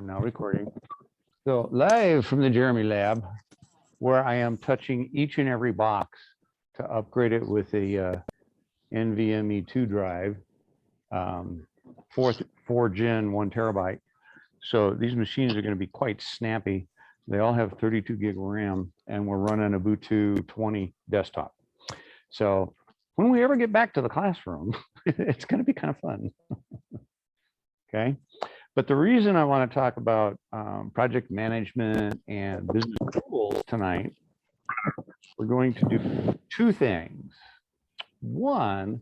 I'm now recording. So live from the Jeremy Lab, where I am touching each and every box to upgrade it with a NVMe 2 drive, 4 gen, 1 terabyte. So these machines are going to be quite snappy. They all have 32 gig RAM, and we're running a Ubuntu 20 desktop. So when we ever get back to the classroom, it's going to be kind of fun. Okay. But the reason I want to talk about project management and business tools tonight, we're going to do 2 things. One,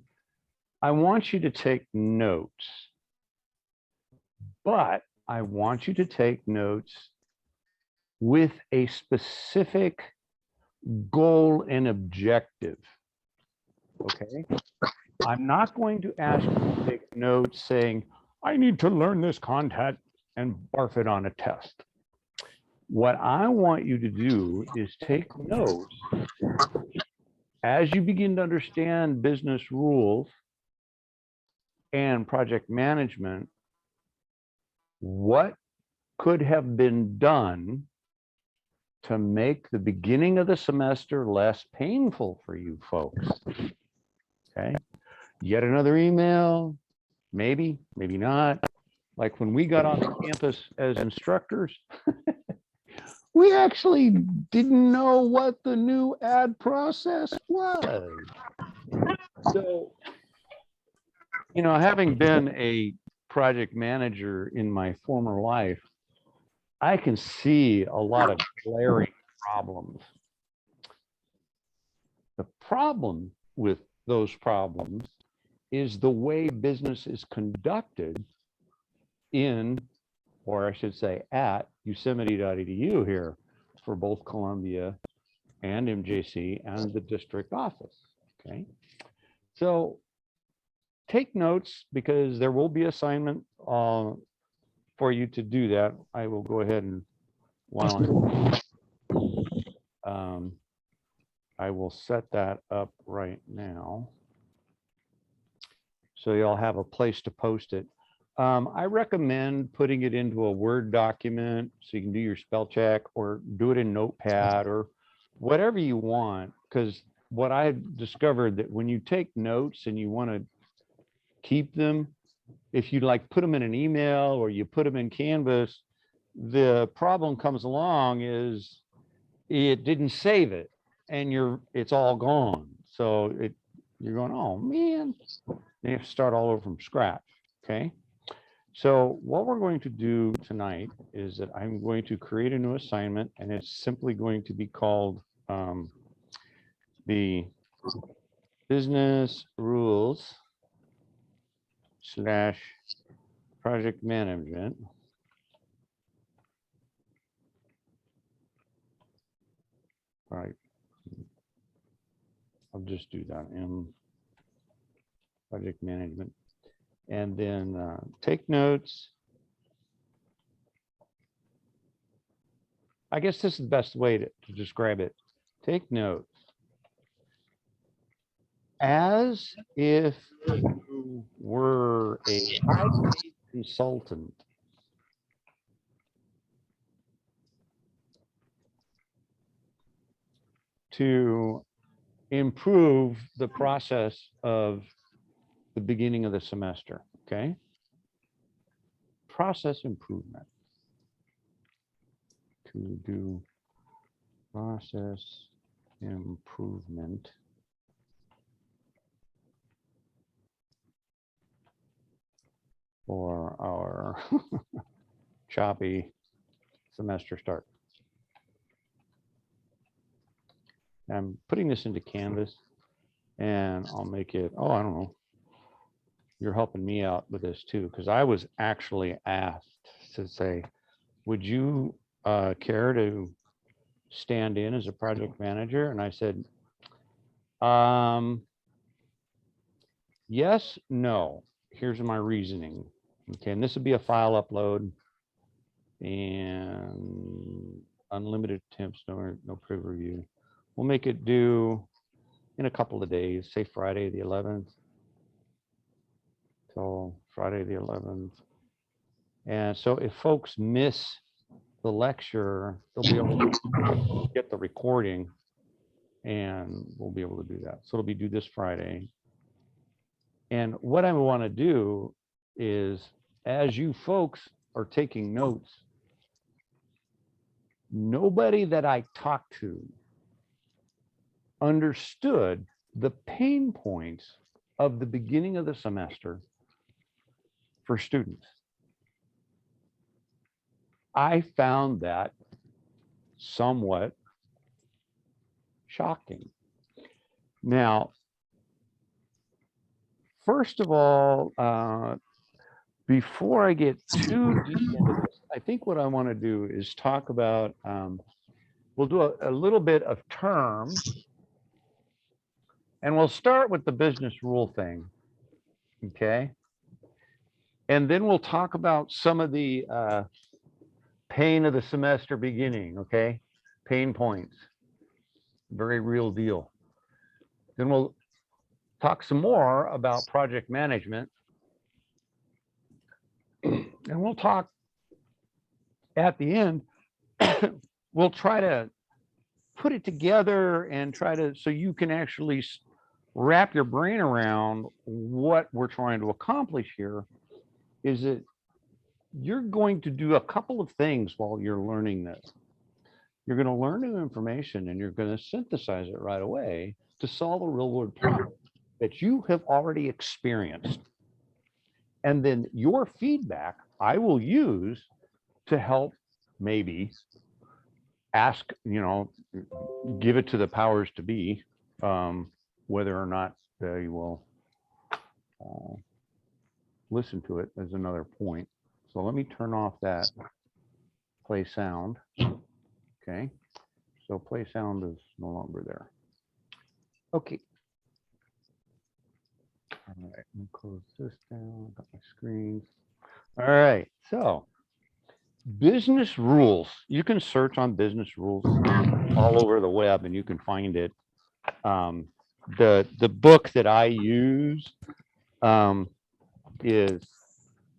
I want you to take notes, but I want you to take notes with a specific goal and objective. Okay. I'm not going to ask you to take notes saying, I need to learn this content and barf it on a test. What I want you to do is take notes as you begin to understand business rules and project management. What could have been done to make the beginning of the semester less painful for you folks? Okay. Yet another email. Maybe, maybe not. Like when we got on the campus as instructors, we actually didn't know what the new ad process was. So, you know, having been a project manager in my former life, I can see a lot of glaring problems. The problem with those problems is the way business is conducted in, or I should say at, Yosemite.edu here for both Columbia and MJC and the district office. Okay. So take notes because there will be assignment for you to do that. I will go ahead and I will set that up right now, so you'll have a place to post it. I recommend putting it into a Word document so you can do your spell check, or do it in Notepad or whatever you want. Because what I discovered that when you take notes and you want to keep them, if you like put them in an email or you put them in Canvas, the problem comes along is it didn't save it and it's all gone. So you're going, oh man, you have to start all over from scratch. Okay. So what we're going to do tonight is that I'm going to create a new assignment, and it's simply going to be called the business rules / project management. All right. I'll just do that in project management. And then take notes. I guess this is the best way to describe it. Take notes as if you were a high-paid consultant to improve the process of the beginning of the semester. Okay. Process improvement. To do process improvement for our choppy semester start. I'm putting this into Canvas, and I'll make it, oh, I don't know. You're helping me out with this too, because I was actually asked to say, would you care to stand in as a project manager? And I said, yes, no. Here's my reasoning. Okay, and this would be a file upload and unlimited attempts, no pre-review. We'll make it due in a couple of days, say Friday the 11th. So Friday the 11th. And so if folks miss the lecture, they'll be able to get the recording and we'll be able to do that. So it'll be due this Friday. And what I want to do is, as you folks are taking notes, nobody that I talked to understood the pain points of the beginning of the semester for students. I found that somewhat shocking. Now, first of all, before I get too deep into this, I think what I want to do is talk about, we'll do a little bit of terms, and we'll start with the business rule thing, okay? And then we'll talk about some of the pain of the semester beginning, okay? Pain points, very real deal. Then we'll talk some more about project management. And we'll talk at the end, we'll try to put it together and try to, so you can actually wrap your brain around what we're trying to accomplish here. Is that you're going to do a couple of things while you're learning this. You're going to learn new information and you're going to synthesize it right away to solve a real world problem that you have already experienced. And then your feedback I will use to help maybe ask, give it to the powers to be, whether or not they will listen to it is another point. So let me turn off that play sound. Okay, so play sound is no longer there. Okay. All right, let me close this down. Got my screens. All right, so business rules. You can search on business rules all over the web and you can find it. The book that I use is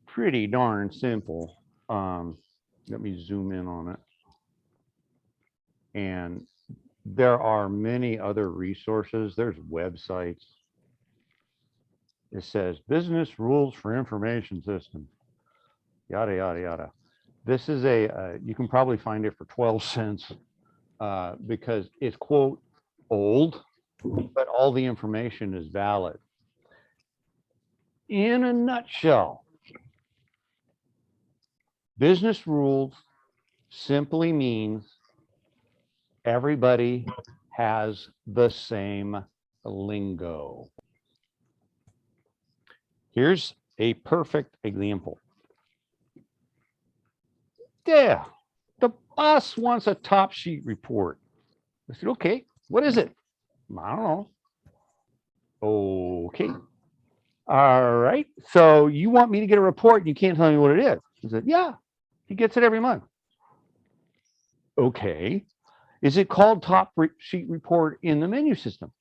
pretty darn simple. Let me zoom in on it. And there are many other resources. There's websites. It says business rules for information system, yada, yada, yada. This is you can probably find it for 12 cents because it's, quote, old, but all the information is valid. In a nutshell, business rules simply means everybody has the same lingo. Here's a perfect example. Yeah, the boss wants a top sheet report. I said, okay, what is it? I don't know. Okay. All right. So you want me to get a report and you can't tell me what it is? He said, yeah, he gets it every month. Okay. Is it called top sheet report in the menu system?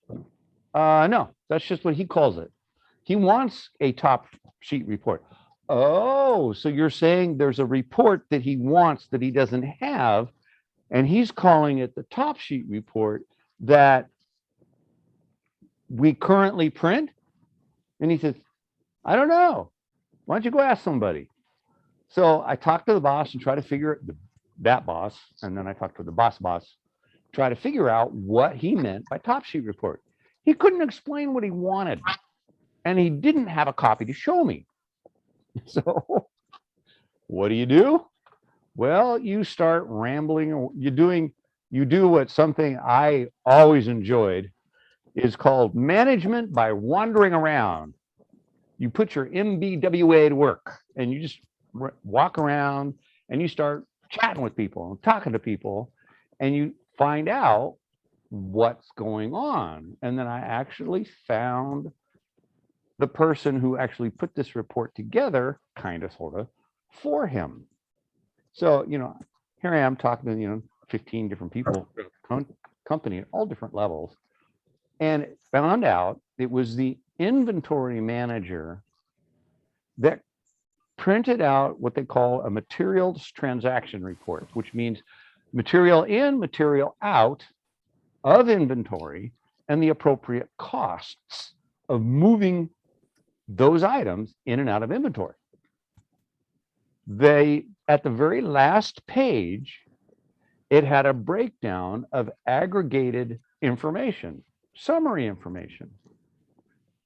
No, that's just what he calls it. He wants a top sheet report. Oh, so you're saying there's a report that he wants that he doesn't have, and he's calling it the top sheet report that we currently print? And he says, I don't know. Why don't you go ask somebody? So I talked to the boss and try to figure that boss, and then I talked to the boss, try to figure out what he meant by top sheet report. He couldn't explain what he wanted, and he didn't have a copy to show me. So what do? Well, you start rambling. You do what something I always enjoyed is called management by wandering around. You put your MBWA to work and you just walk around and you start chatting with people and talking to people and you find out what's going on. And then I actually found the person who actually put this report together, kind of, sort of, for him. So, here I am talking to, 15 different people, company at all different levels, and found out it was the inventory manager that printed out what they call a materials transaction report, which means material in, material out of inventory and the appropriate costs of moving those items in and out of inventory. They, at the very last page, it had a breakdown of aggregated information, summary information.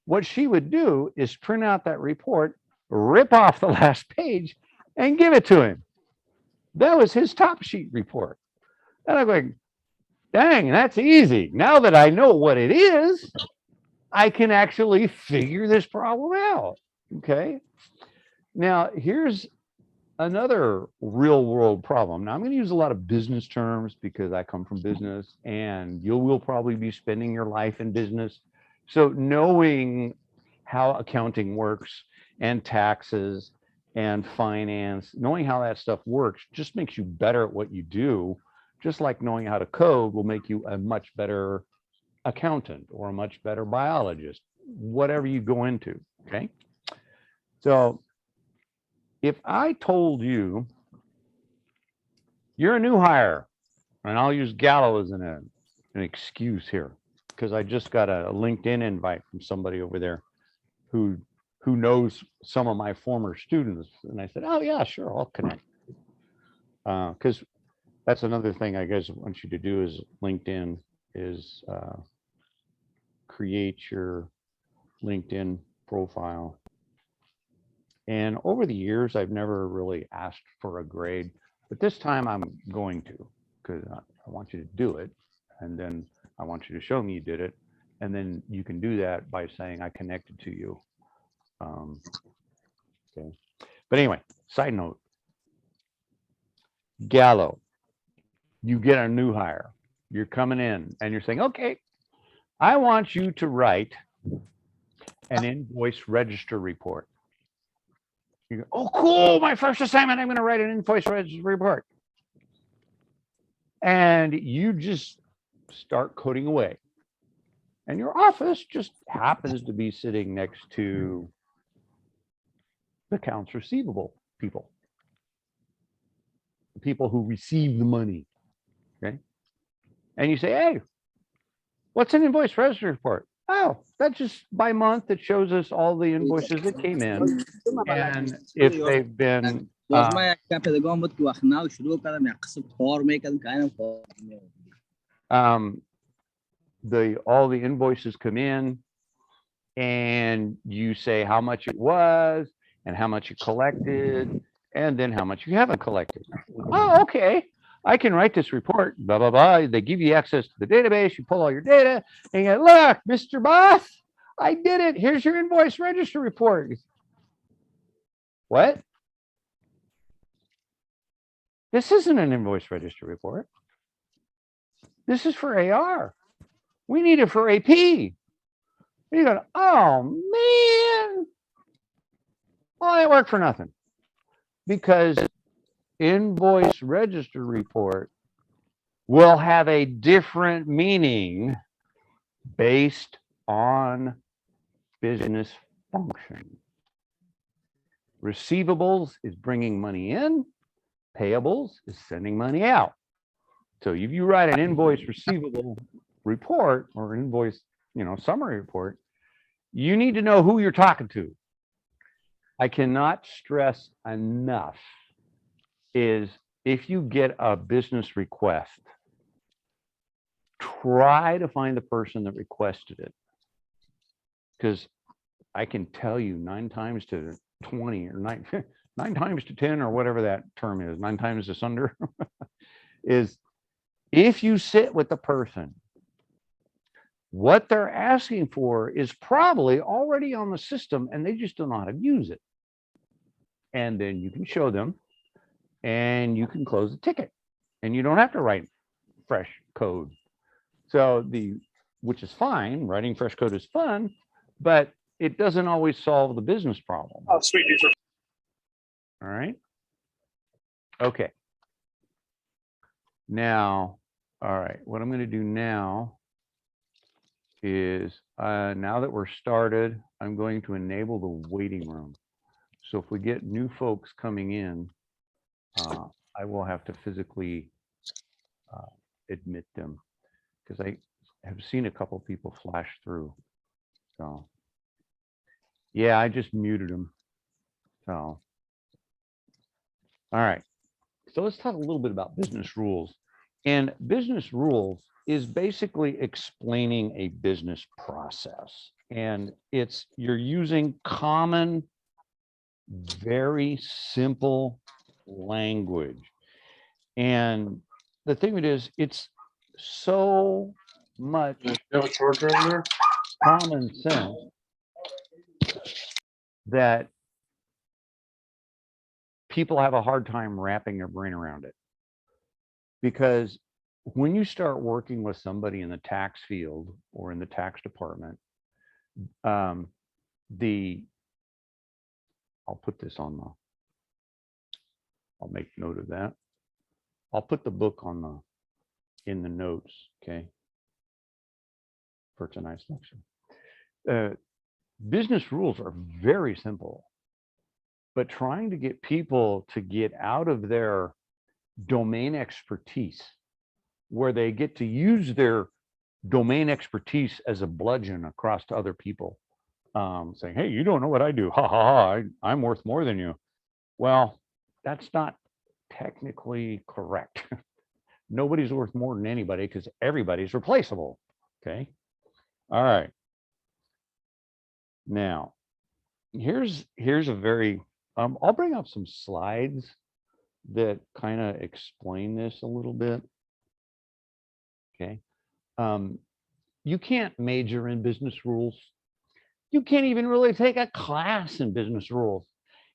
What she would do is print out that report, rip off the last page, and give it to him. That was his top sheet report. And I'm like, dang, that's easy. Now that I know what it is, I can actually figure this problem out. Okay. Now, here's another real world problem. Now, I'm going to use a lot of business terms because I come from business and you will probably be spending your life in business. So knowing how accounting works and taxes and finance, knowing how that stuff works just makes you better at what you do. Just like knowing how to code will make you a much better accountant or a much better biologist, whatever you go into, okay? So if I told you you're a new hire, and I'll use Gallo as an excuse here, because I just got a LinkedIn invite from somebody over there who knows some of my former students. And I said, oh yeah, sure, I'll connect. Because that's another thing I guys want you to do is LinkedIn is create your LinkedIn profile. And over the years, I've never really asked for a grade, but this time I'm going to, because I want you to do it. And then I want you to show me you did it. And then you can do that by saying I connected to you. Okay. But anyway, side note, Gallo, you get a new hire. You're coming in and you're saying, okay, I want you to write an invoice register report. You go, oh, cool, my first assignment, I'm going to write an invoice register report. And you just start coding away. And your office just happens to be sitting next to the accounts receivable people, the people who receive the money, okay? And you say, hey, what's an invoice register report? Oh, that's just by month. It shows us all the invoices that came in. And if they've been all the invoices come in and you say how much it was and how much you collected and then how much you haven't collected. Oh, okay. I can write this report, blah, blah, blah. They give you access to the database. You pull all your data and you go, look, Mr. Boss, I did it. Here's your invoice register report. What? This isn't an invoice register report. This is for AR. We need it for AP. And you go, oh, man. Well, it worked for nothing. Because invoice register report will have a different meaning based on business function. Receivables is bringing money in. Payables is sending money out. So if you write an invoice receivable report or an invoice, summary report, you need to know who you're talking to. I cannot stress enough is if you get a business request, try to find the person that requested it. Because I can tell you 9 times to 20 or 9 times to 10 or whatever that term is, 9 times to sunder, is if you sit with the person, what they're asking for is probably already on the system and they just don't know how to use it. And then you can show them and you can close the ticket and you don't have to write fresh code. So which is fine, writing fresh code is fun, but it doesn't always solve the business problem. Oh, sweet. All right. Okay. Now, all right, what I'm going to do now is now that we're started, I'm going to enable the waiting room. So if we get new folks coming in, I will have to physically admit them because I have seen a couple people flash through. So yeah, I just muted them. So all right. So let's talk a little bit about business rules. And business rules is basically explaining a business process. And you're using common, very simple language. And the thing of it is, it's so much common sense that people have a hard time wrapping their brain around it. Because when you start working with somebody in the tax field or in the tax department, I'll put this on I'll make note of that. I'll put the book in the notes, okay, for tonight's lecture. Business rules are very simple, but trying to get people to get out of their domain expertise, where they get to use their domain expertise as a bludgeon across to other people, saying, hey, you don't know what I do. Ha ha ha, I'm worth more than you. Well, that's not technically correct. Nobody's worth more than anybody because everybody's replaceable. Okay. All right. Now, here's a very, I'll bring up some slides that kind of explain this a little bit. Okay. You can't major in business rules. You can't even really take a class in business rules.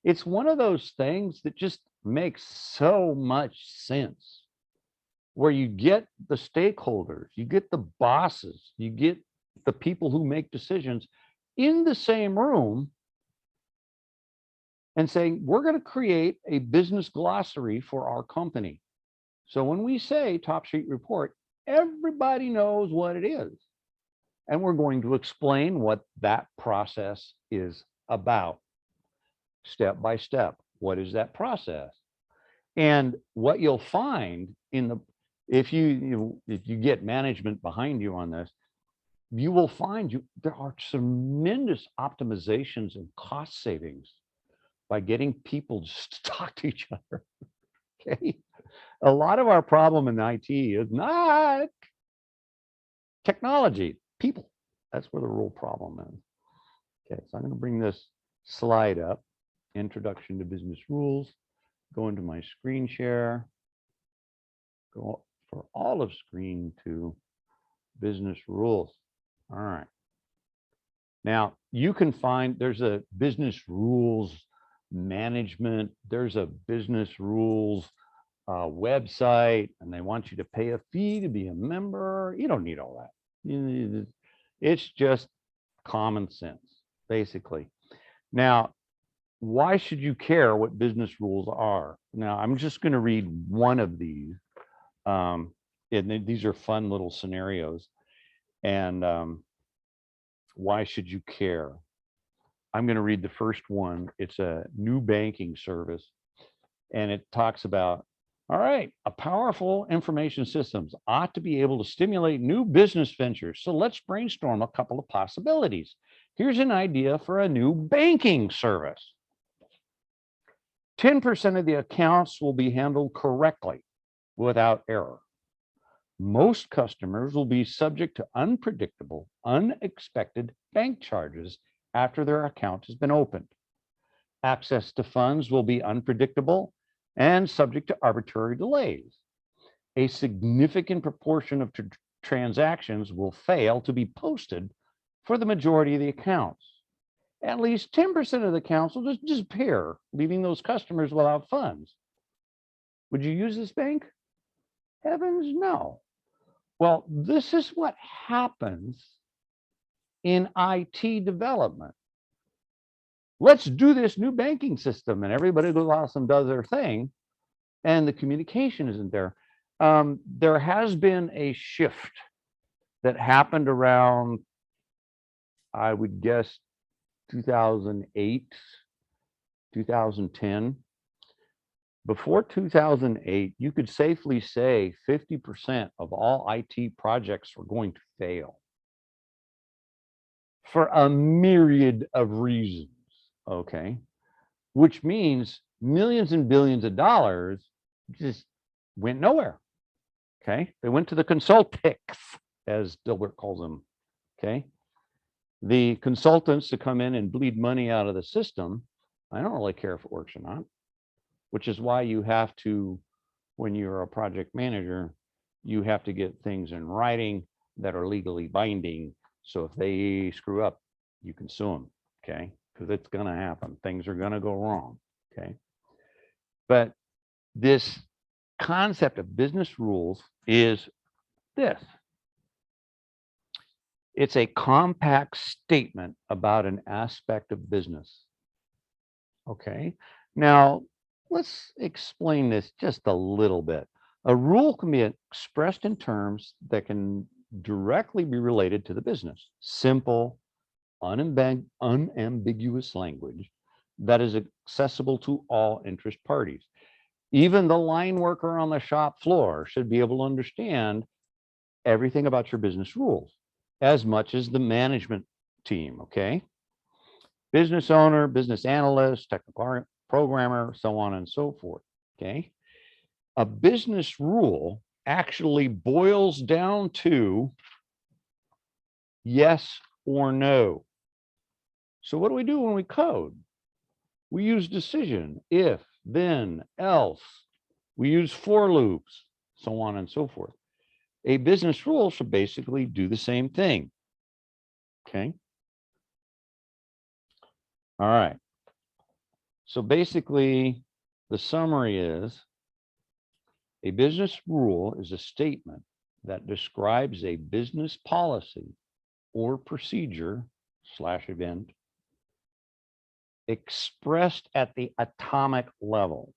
It's one of those things that just makes so much sense, where you get the stakeholders, you get the bosses, you get the people who make decisions in the same room and saying, we're going to create a business glossary for our company. So when we say top sheet report, everybody knows what it is. And we're going to explain what that process is about, step by step. What is that process? And what you'll find if you get management behind you on this, you will find there are tremendous optimizations and cost savings by getting people just to talk to each other. Okay. A lot of our problem in IT is not technology, people. That's where the real problem is. Okay, so I'm going to bring this slide up, Introduction to Business Rules, go into my screen share, go for all of screen to business rules. All right. Now, you can find, there's a business rules management, there's a business rules website, and they want you to pay a fee to be a member. You don't need all that. It's just common sense, basically. Now, why should you care what business rules are? Now, I'm just going to read one of these. And these are fun little scenarios. And why should you care? I'm going to read the first one. It's a new banking service. And it talks about, all right, a powerful information systems ought to be able to stimulate new business ventures. So let's brainstorm a couple of possibilities. Here's an idea for a new banking service. 10% of the accounts will be handled correctly without error. Most customers will be subject to unpredictable, unexpected bank charges after their account has been opened. Access to funds will be unpredictable and subject to arbitrary delays. A significant proportion of transactions will fail to be posted for the majority of the accounts. At least 10% of the accounts will just disappear, leaving those customers without funds. Would you use this bank? Heavens, no. Well, this is what happens in IT development. Let's do this new banking system, and everybody goes off and does their thing, and the communication isn't there. There has been a shift that happened around, I would guess, 2008 2010. Before 2008, you could safely say 50% of all IT projects were going to fail for a myriad of reasons, okay? Which means millions and billions of dollars just went nowhere, okay? They went to the consultants, as Dilbert calls them, okay? The consultants to come in and bleed money out of the system. I don't really care if it works or not, which is why you have to, when you're a project manager, you have to get things in writing that are legally binding. So if they screw up, you can sue them, okay? Because it's going to happen. Things are going to go wrong, okay? But this concept of business rules is this. It's a compact statement about an aspect of business, okay? Now, let's explain this just a little bit. A rule can be expressed in terms that can directly be related to the business. Simple, unambiguous language that is accessible to all interest parties. Even the line worker on the shop floor should be able to understand everything about your business rules as much as the management team, okay? Business owner, business analyst, technical programmer, so on and so forth, okay? A business rule actually boils down to yes or no. So what do we do when we code? We use decision, if, then, else. We use for loops, so on and so forth. A business rule should basically do the same thing, okay? All right. So basically, the summary is a business rule is a statement that describes a business policy or procedure / event expressed at the atomic level,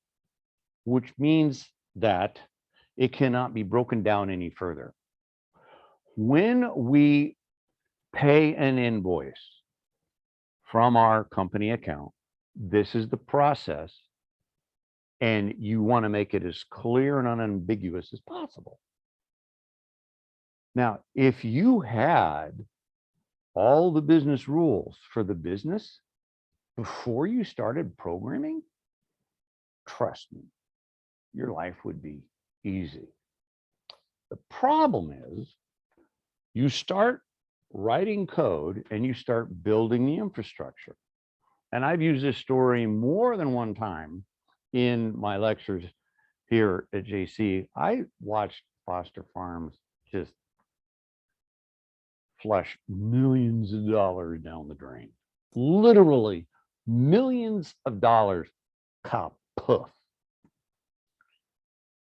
which means that it cannot be broken down any further. When we pay an invoice from our company account, this is the process, and you want to make it as clear and unambiguous as possible. Now, if you had all the business rules for the business before you started programming, trust me, your life would be easy. The problem is you start writing code and you start building the infrastructure. And I've used this story more than one time in my lectures here at JC. I watched foster farms just flush millions of dollars down the drain. Literally millions of dollars, kaput.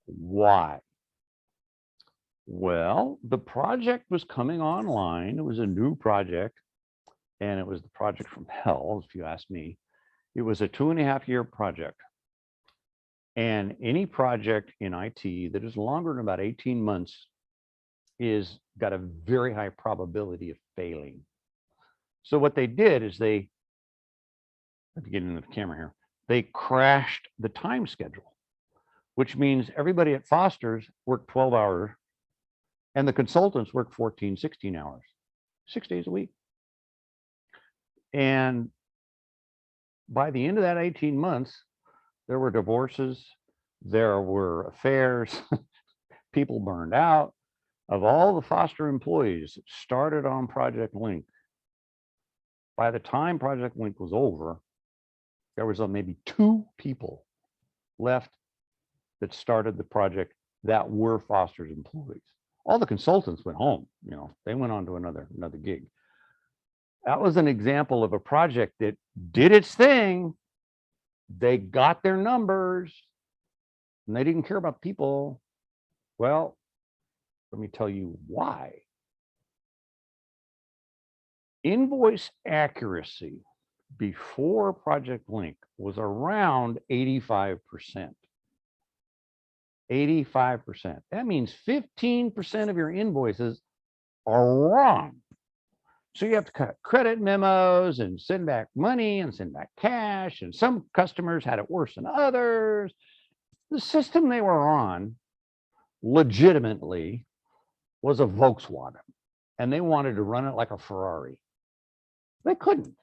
Why? Well, the project was coming online. It was a new project, and it was the project from hell, if you ask me. It was a 2.5-year project. And any project in IT that is longer than about 18 months is got a very high probability of failing. So what they did is they, let me get into the camera here, they crashed the time schedule, which means everybody at Foster's worked 12 hours and the consultants worked 14, 16 hours, 6 days a week. And by the end of that 18 months, there were divorces, there were affairs, people burned out. Of all the Foster employees that started on Project Link, by the time Project Link was over, there was maybe 2 people left that started the project that were Foster's employees. All the consultants went home, you know, they went on to another gig. That was an example of a project that did its thing. They got their numbers and they didn't care about people. Well, let me tell you why. Invoice accuracy before Project Link was around 85%. 85%. That means 15% of your invoices are wrong. So you have to cut credit memos and send back money and send back cash. And some customers had it worse than others. The system they were on legitimately was a Volkswagen, and they wanted to run it like a Ferrari. They couldn't.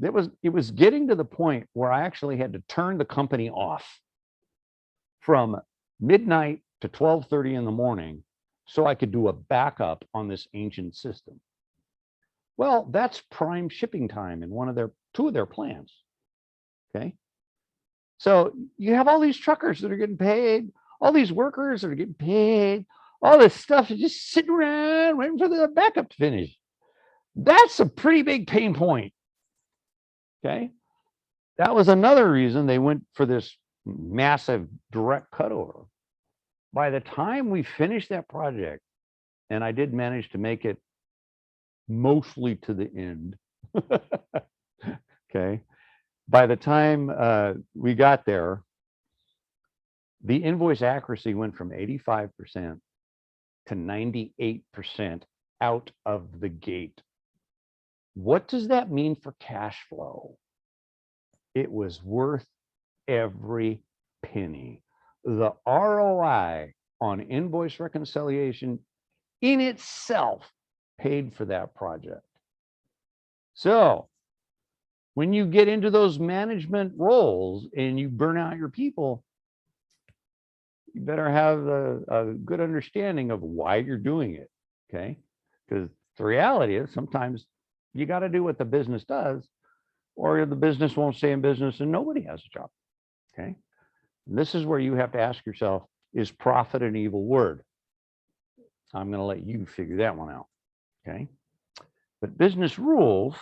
It was getting to the point where I actually had to turn the company off from midnight to 12:30 in the morning so I could do a backup on this ancient system. Well, that's prime shipping time in two of their plants. Okay. So you have all these truckers that are getting paid, all these workers that are getting paid, all this stuff is just sitting around waiting for the backup to finish. That's a pretty big pain point. Okay. That was another reason they went for this massive direct cutover. By the time we finished that project, and I did manage to make it mostly to the end. Okay. By the time we got there, the invoice accuracy went from 85% to 98% out of the gate. What does that mean for cash flow? It was worth every penny. The ROI on invoice reconciliation in itself paid for that project. So when you get into those management roles and you burn out your people, you better have a good understanding of why you're doing it, okay? Because the reality is sometimes you got to do what the business does, or the business won't stay in business and nobody has a job, okay? And this is where you have to ask yourself, is profit an evil word? I'm going to let you figure that one out, okay? But business rules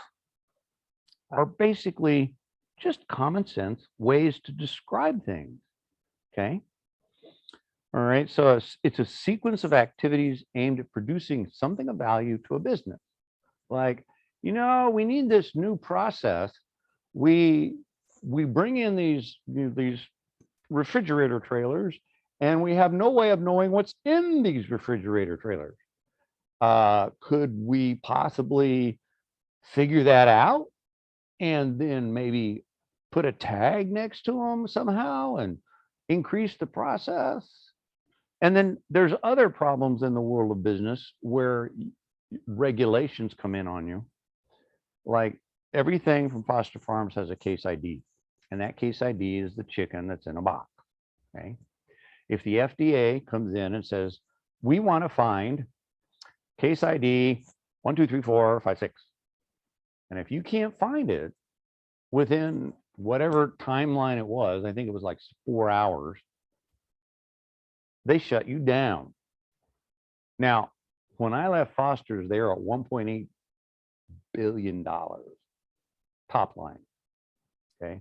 are basically just common sense ways to describe things, okay? All right, so it's a sequence of activities aimed at producing something of value to a business. Like, you know, we need this new process. We bring in these refrigerator trailers, and we have no way of knowing what's in these refrigerator trailers. Could we possibly figure that out and then maybe put a tag next to them somehow and increase the process? And then there's other problems in the world of business where regulations come in on you. Like everything from Foster Farms has a case ID, and that case ID is the chicken that's in a box, okay? If the FDA comes in and says, we want to find case ID 1, 2, 3, 4, 5, 6, and if you can't find it within whatever timeline it was, I think it was like 4 hours, they shut you down. Now, when I left Foster's, they were at $1.8 billion top line. Okay.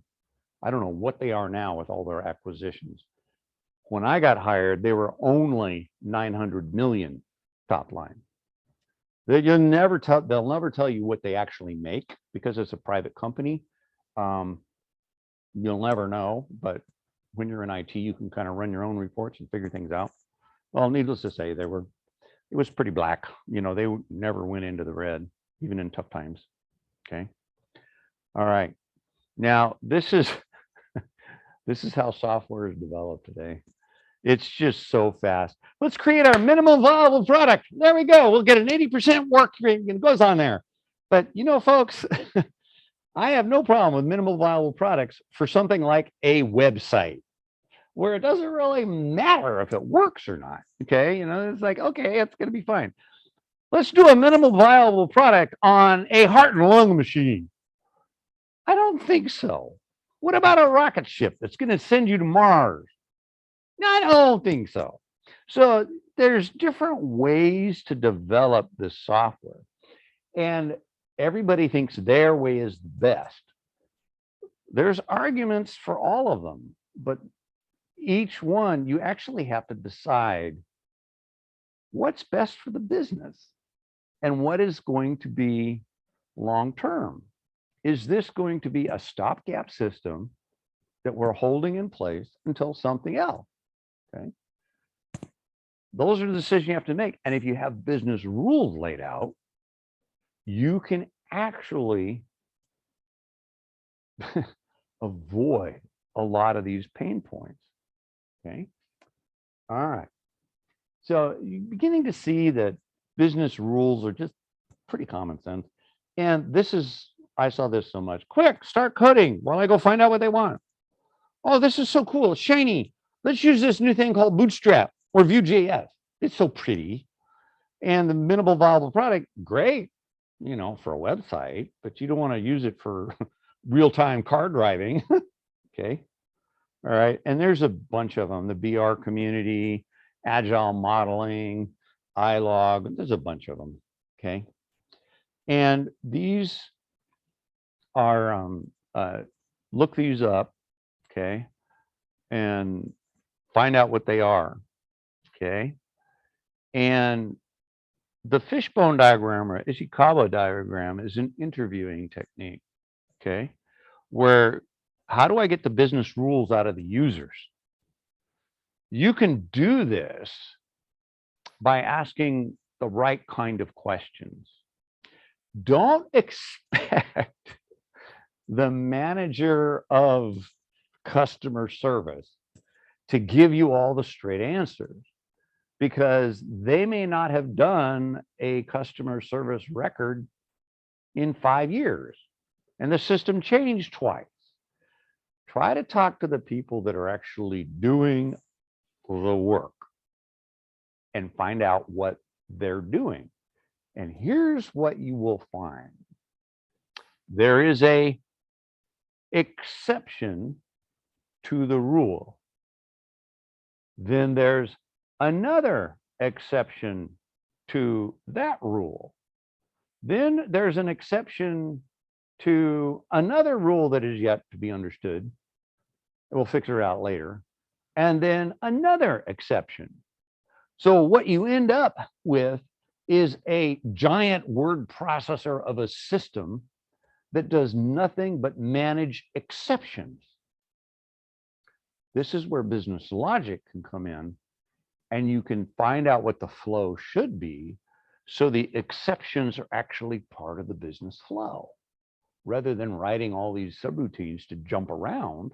I don't know what they are now with all their acquisitions. When I got hired, they were only 900 million top line. They'll never tell you what they actually make because it's a private company. You'll never know, but when you're in IT, you can kind of run your own reports and figure things out. Well, needless to say, it was pretty black. You know, they never went into the red, even in tough times. Okay. All right. Now, this is how software is developed today. It's just so fast. Let's create our minimum viable product. There we go. We'll get an 80% work rate and it goes on there. But you know, folks, I have no problem with minimal viable products for something like a website where it doesn't really matter if it works or not. Okay. You know, it's like, okay, it's going to be fine. Let's do a minimal viable product on a heart and lung machine. I don't think so. What about a rocket ship that's going to send you to Mars? No, I don't think so. So there's different ways to develop this software, and everybody thinks their way is the best. There's arguments for all of them, but each one you actually have to decide what's best for the business and what is going to be long term. Is this going to be a stopgap system that we're holding in place until something else? Okay. Those are the decisions you have to make. And if you have business rules laid out, you can actually avoid a lot of these pain points. Okay. All right. So you're beginning to see that business rules are just pretty common sense. And this is, I saw this so much. Quick, start coding while I go find out what they want. Oh, this is so cool. It's shiny. Let's use this new thing called Bootstrap or Vue.js. It's so pretty. And the minimal viable product, great, for a website, but you don't want to use it for real-time car driving. Okay. All right. And there's a bunch of them, the BR community, agile modeling, iLog, there's a bunch of them. Okay. And these are, look these up. Okay. And find out what they are. Okay. And the fishbone diagram or Ishikawa diagram is an interviewing technique. Okay. Where, how do I get the business rules out of the users? You can do this by asking the right kind of questions. Don't expect the manager of customer service to give you all the straight answers, because they may not have done a customer service record in 5 years and the system changed twice. Try to talk to the people that are actually doing the work and find out what they're doing. And here's what you will find. There is a exception to the rule. Then there's another exception to that rule. Then there's an exception to another rule that is yet to be understood. We'll figure it out later. And then another exception. So what you end up with is a giant word processor of a system that does nothing but manage exceptions. This is where business logic can come in, and you can find out what the flow should be, so the exceptions are actually part of the business flow, rather than writing all these subroutines to jump around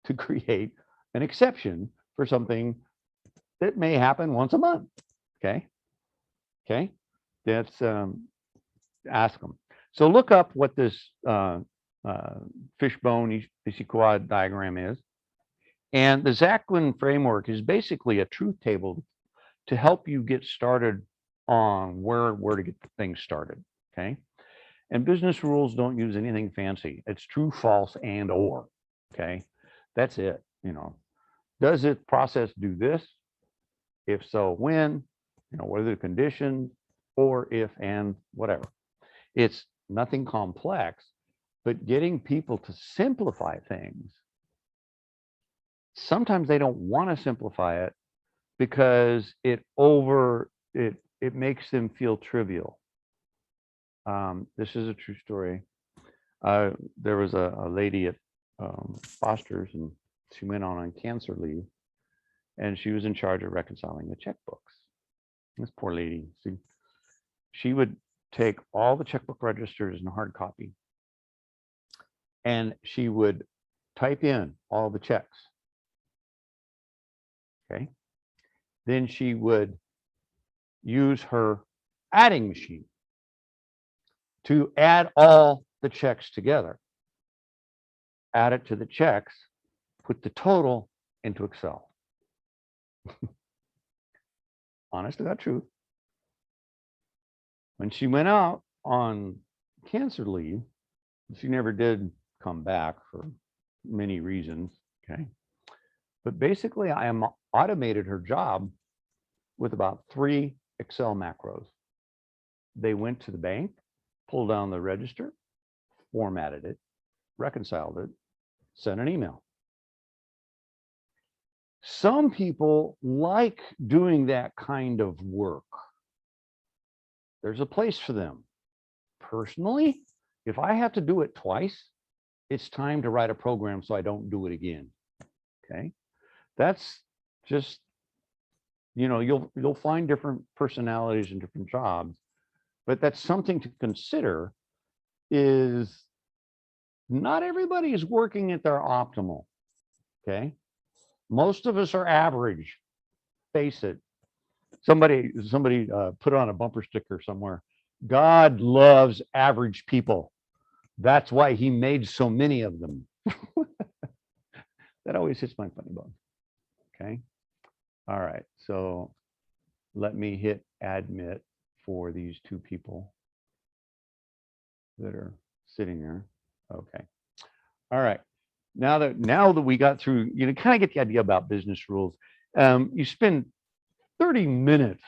to create an exception for something that may happen once a month. Okay. Okay. That's ask them. So look up what this fishbone Ishikawa diagram is. And the Zachlin framework is basically a truth table to help you get started on where to get things started. Okay. And business rules don't use anything fancy. It's true, false, and or. Okay. That's it. Does it process do this? If so, when? What are the conditions? Or if and whatever. It's nothing complex, but getting people to simplify things. Sometimes they don't want to simplify it because it makes them feel trivial. This is a true story. There was a lady at Foster's, and she went on cancer leave, and she was in charge of reconciling the checkbooks. This poor lady, she would take all the checkbook registers in hard copy, and she would type in all the checks. Okay. Then she would use her adding machine to add all the checks together, add it to the checks, put the total into Excel. Honest to God truth. When she went out on cancer leave, she never did come back for many reasons. Okay. But basically, I automated her job with about 3 Excel macros. They went to the bank, pulled down the register, formatted it, reconciled it, sent an email. Some people like doing that kind of work. There's a place for them. Personally, if I have to do it twice, it's time to write a program so I don't do it again. Okay. That's just, you'll find different personalities and different jobs. but that's something to consider, is not everybody is working at their optimal, okay? Most of us are average, face it. Somebody put on a bumper sticker somewhere. God loves average people. That's why he made so many of them. That always hits my funny bone. Okay. All right. So let me hit admit for these two people that are sitting there. Okay. All right. Now that we got through, you know, kind of get the idea about business rules. You spend 30 minutes,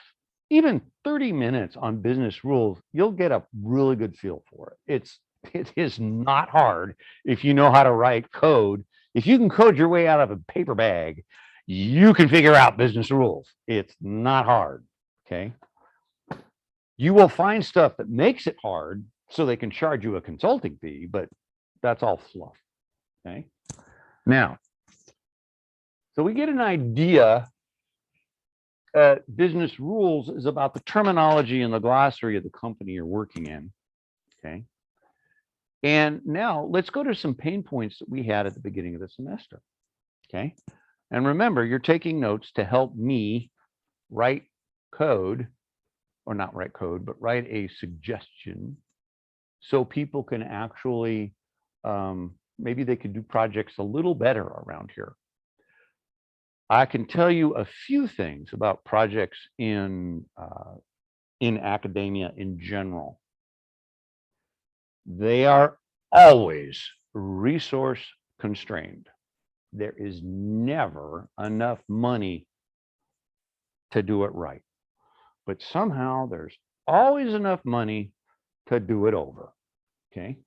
even 30 minutes on business rules, you'll get a really good feel for it. It is not hard if you know how to write code. If you can code your way out of a paper bag, you can figure out business rules. It's not hard. Okay. You will find stuff that makes it hard so they can charge you a consulting fee, but that's all fluff. Okay. Now, so we get an idea. Business rules is about the terminology and the glossary of the company you're working in. Okay. And now let's go to some pain points that we had at the beginning of the semester. Okay. And remember, you're taking notes to help me write code, or not write code, but write a suggestion so people can actually, maybe they could do projects a little better around here. I can tell you a few things about projects in academia in general. They are always resource constrained. There is never enough money to do it right. But somehow there's always enough money to do it over. Okay.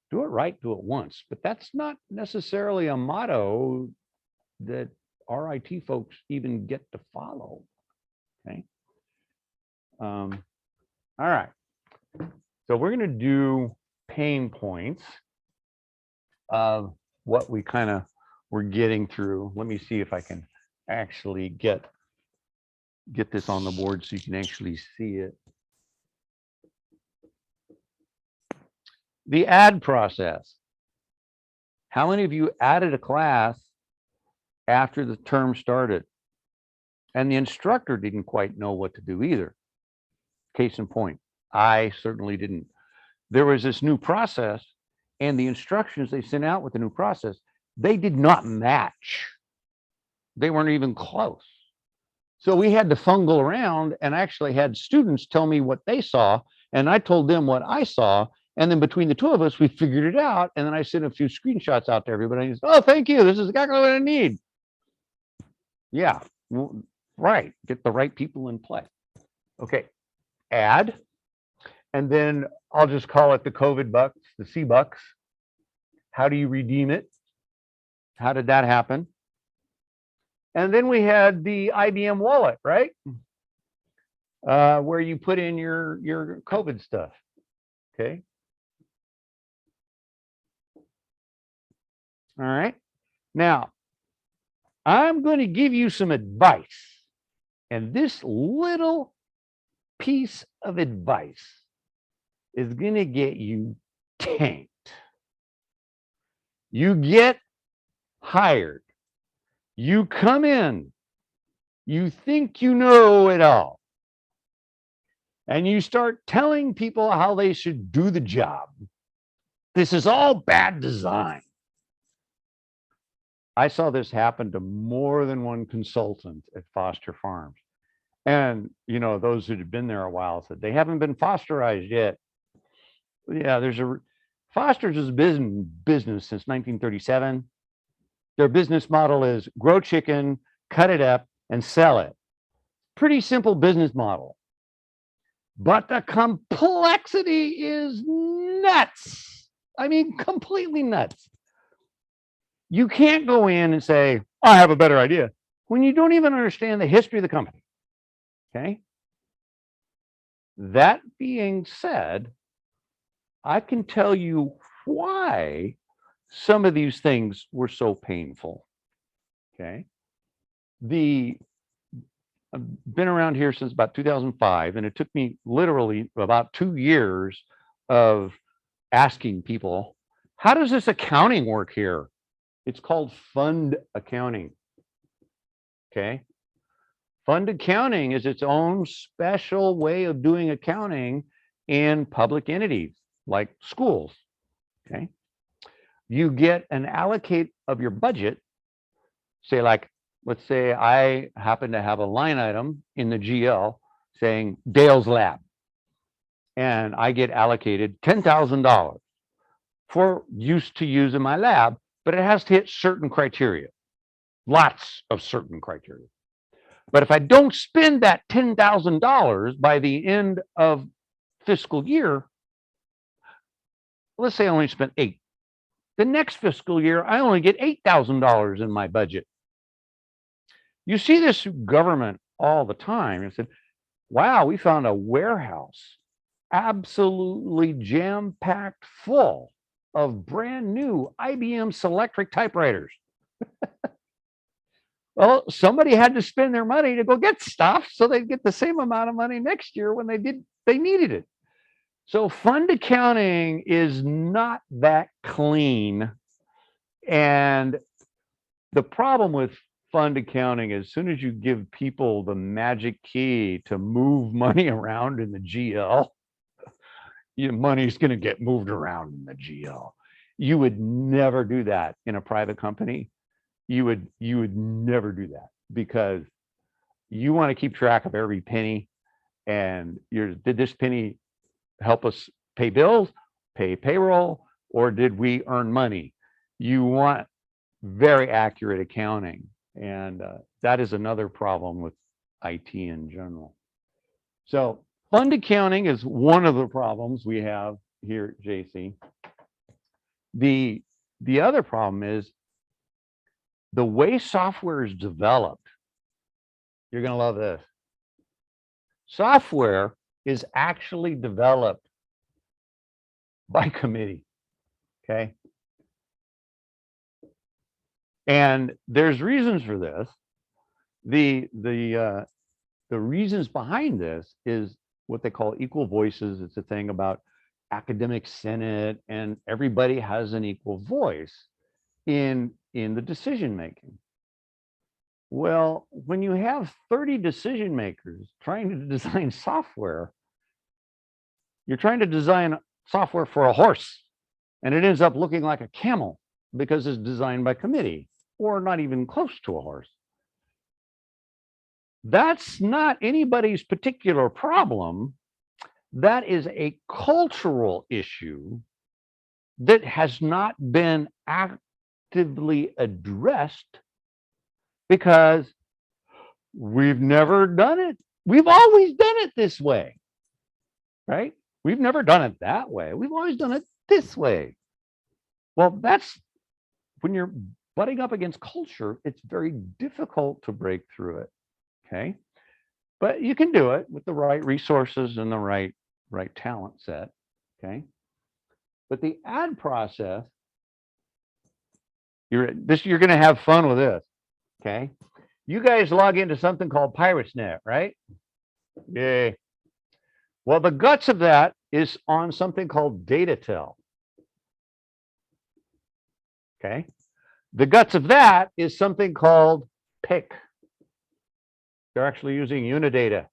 Do it right, do it once. But that's not necessarily a motto that our IT folks even get to follow. Okay. All right. So we're going to do pain points of what we kind of were getting through. Let me see if I can actually get this on the board so you can actually see it. The add process. How many of you added a class after the term started? And the instructor didn't quite know what to do either. Case in point, I certainly didn't. There was this new process, and the instructions they sent out with the new process, they did not match. They weren't even close. So we had to fungle around and actually had students tell me what they saw, and I told them what I saw. And then between the two of us, we figured it out. And then I sent a few screenshots out to everybody. And said, oh, thank you. This is exactly what I need. Yeah, right. Get the right people in play. Okay, add. And then I'll just call it the COVID bucks, the C bucks. How do you redeem it? How did that happen? And then we had the IBM wallet, right? Where you put in your COVID stuff. Okay. All right. Now, I'm going to give you some advice. And this little piece of advice is going to get you tanked. You get hired. You come in. You think you know it all. And you start telling people how they should do the job. This is all bad design. I saw this happen to more than one consultant at Foster Farms. And, you know, those who had been there a while said, they haven't been fosterized yet. Yeah, Foster's is business since 1937. Their business model is grow chicken, cut it up, and sell it. Pretty simple business model. But the complexity is nuts. I mean, completely nuts. You can't go in and say, I have a better idea, when you don't even understand the history of the company. Okay. That being said, I can tell you why some of these things were so painful. Okay. The I've been around here since about 2005, and it took me literally about 2 years of asking people, how does this accounting work here? It's called fund accounting. Okay. Fund accounting is its own special way of doing accounting in public entities like schools. Okay. You get an allocate of your budget, say, like, let's say I happen to have a line item in the GL saying Dale's Lab, and I get allocated $10,000 for use to use in my lab, but it has to hit certain criteria, lots of certain criteria. But if I don't spend that $10,000 by the end of fiscal year, let's say I only spent 8. The next fiscal year, I only get $8,000 in my budget. You see this government all the time. And said, wow, we found a warehouse absolutely jam-packed full of brand new IBM Selectric typewriters. Well, somebody had to spend their money to go get stuff so they'd get the same amount of money next year when they needed it. So fund accounting is not that clean. And the problem with fund accounting, as soon as you give people the magic key to move money around in the GL, your money's going to get moved around in the GL. You would never do that in a private company. You would never do that, because you want to keep track of every penny. And did this penny help us pay bills, pay payroll, or did we earn money? You want very accurate accounting. And that is another problem with IT in general. So fund accounting is one of the problems we have here at JC. The other problem is the way software is developed. You're going to love this. Software is actually developed by committee. Okay. And there's reasons for this. The reasons behind this is what they call equal voices. It's a thing about academic senate, and everybody has an equal voice in the decision making. Well, when you have 30 decision makers trying to design software, you're trying to design software for a horse, and it ends up looking like a camel because it's designed by committee, or not even close to a horse. That's not anybody's particular problem. That is a cultural issue that has not been actively addressed because we've never done it. We've always done it this way, right? We've never done it that way. We've always done it this way. Well, that's when you're butting up against culture, it's very difficult to break through it. Okay. But you can do it with the right resources and the right talent set. Okay. But the ad process, you're going to have fun with this. Okay. You guys log into something called PirateSnet, right? Yay. Well, the guts of that is on something called DataTel. Okay. The guts of that is something called PIC. They're actually using Unidata.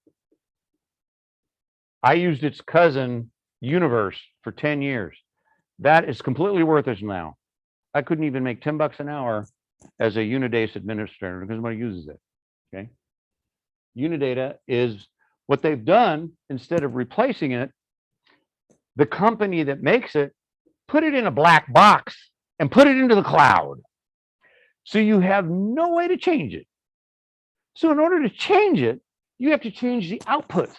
I used its cousin, Universe, for 10 years. That is completely worthless now. I couldn't even make $10 an hour as a Unidata administrator because nobody uses it. Okay. Unidata is what they've done. Instead of replacing it, the company that makes it put it in a black box and put it into the cloud. So you have no way to change it. So in order to change it, you have to change the outputs.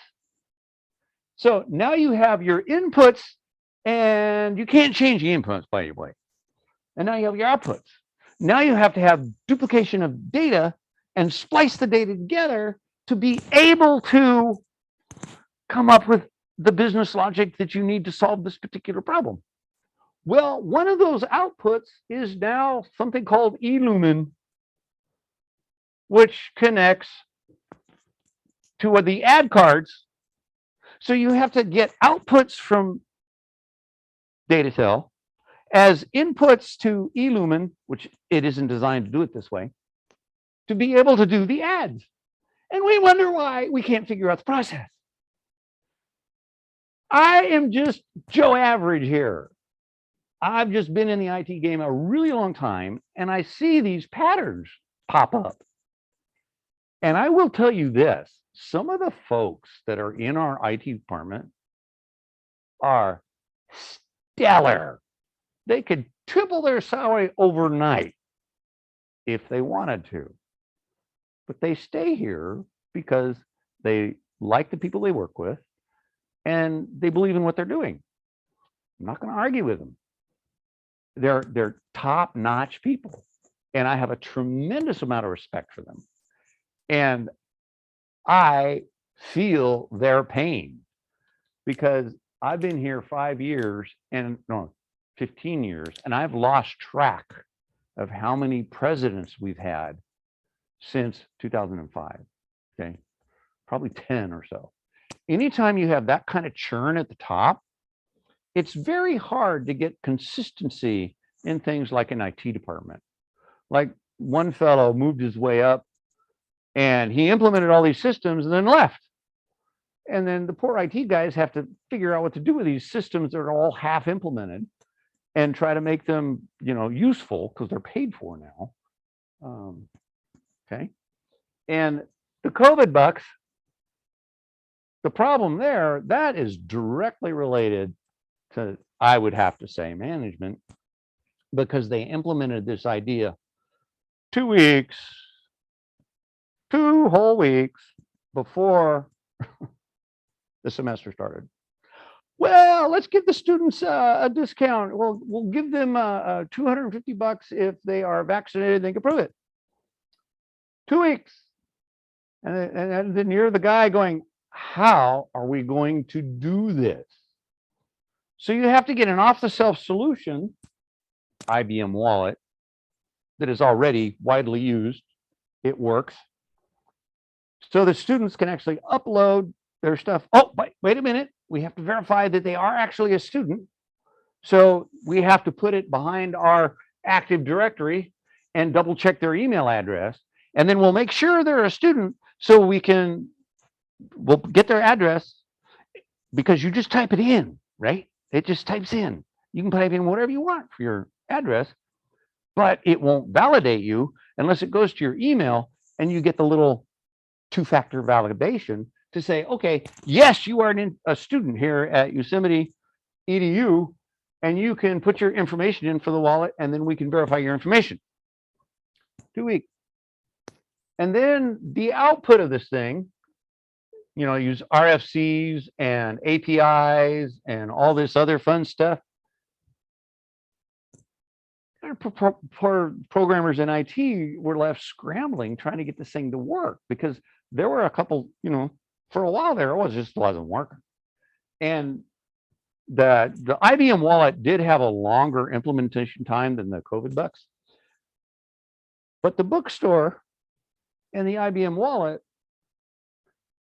So now you have your inputs, and you can't change the inputs, by the way. And now you have your outputs. Now you have to have duplication of data and splice the data together to be able to come up with the business logic that you need to solve this particular problem. Well, one of those outputs is now something called eLumen, which connects to the ad cards. So you have to get outputs from Datatel as inputs to eLumen, which it isn't designed to do it this way, to be able to do the ads. And we wonder why we can't figure out the process. I am just Joe Average here. I've just been in the IT game a really long time, and I see these patterns pop up. And I will tell you this, some of the folks that are in our IT department are stellar. They could triple their salary overnight if they wanted to. But they stay here because they like the people they work with and they believe in what they're doing. I'm not going to argue with them. They're top-notch people, and I have a tremendous amount of respect for them. And I feel their pain because I've been here 5 years and no, 15 years, and I've lost track of how many presidents we've had since 2005. Okay, probably 10 or so. Anytime you have that kind of churn at the top, it's very hard to get consistency in things like an IT department. Like one fellow moved his way up and he implemented all these systems and then left. And then the poor IT guys have to figure out what to do with these systems that are all half implemented and try to make them, useful because they're paid for now. Okay. And the COVID bucks, the problem there, that is directly related to, I would have to say, management, because they implemented this idea 2 weeks, 2 whole weeks before the semester started. Well, let's give the students a discount. We'll give them $250 if they are vaccinated. They can prove it. 2 weeks, and then you're the guy going, how are we going to do this? So you have to get an off-the-shelf solution, IBM Wallet, that is already widely used. It works. So the students can actually upload their stuff. Oh, wait a minute. We have to verify that they are actually a student. So we have to put it behind our Active Directory and double check their email address. And then we'll make sure they're a student so we'll get their address, because you just type it in, right? It just types in. You can type in whatever you want for your address, but it won't validate you unless it goes to your email and you get the little 2-factor validation to say, okay, yes, you are a student here at Yosemite EDU, and you can put your information in for the wallet, and then we can verify your information. 2 weeks. And then the output of this thing, use RFCs and APIs and all this other fun stuff. Poor programmers in IT were left scrambling trying to get this thing to work, because there were a couple, for a while there, it just wasn't working. And the IBM Wallet did have a longer implementation time than the COVID bucks. But the bookstore and the IBM Wallet,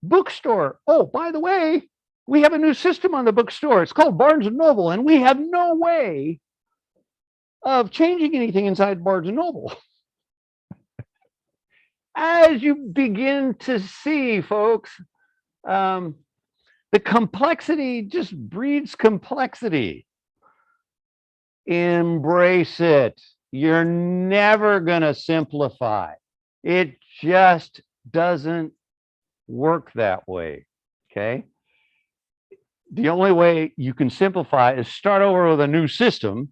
bookstore, oh, by the way, we have a new system on the bookstore. It's called Barnes & Noble, and we have no way of changing anything inside Barnes & Noble. As you begin to see, folks, the complexity just breeds complexity. Embrace it. You're never going to simplify. It just doesn't work that way, okay? The only way you can simplify is start over with a new system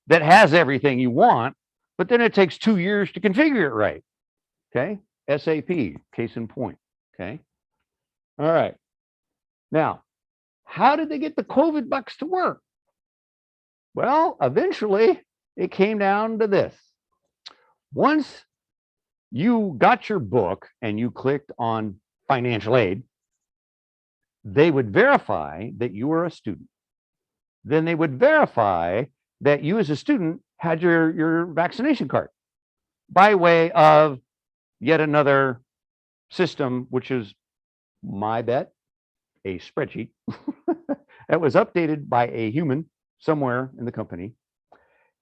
that has everything you want, but then it takes 2 years to configure it right, okay? SAP, case in point, okay? All right. Now, how did they get the COVID bucks to work? Well, eventually it came down to this. Once you got your book and you clicked on financial aid, they would verify that you were a student. Then they would verify that you as a student had your vaccination card by way of yet another system, which is My bet, a spreadsheet that was updated by a human somewhere in the company.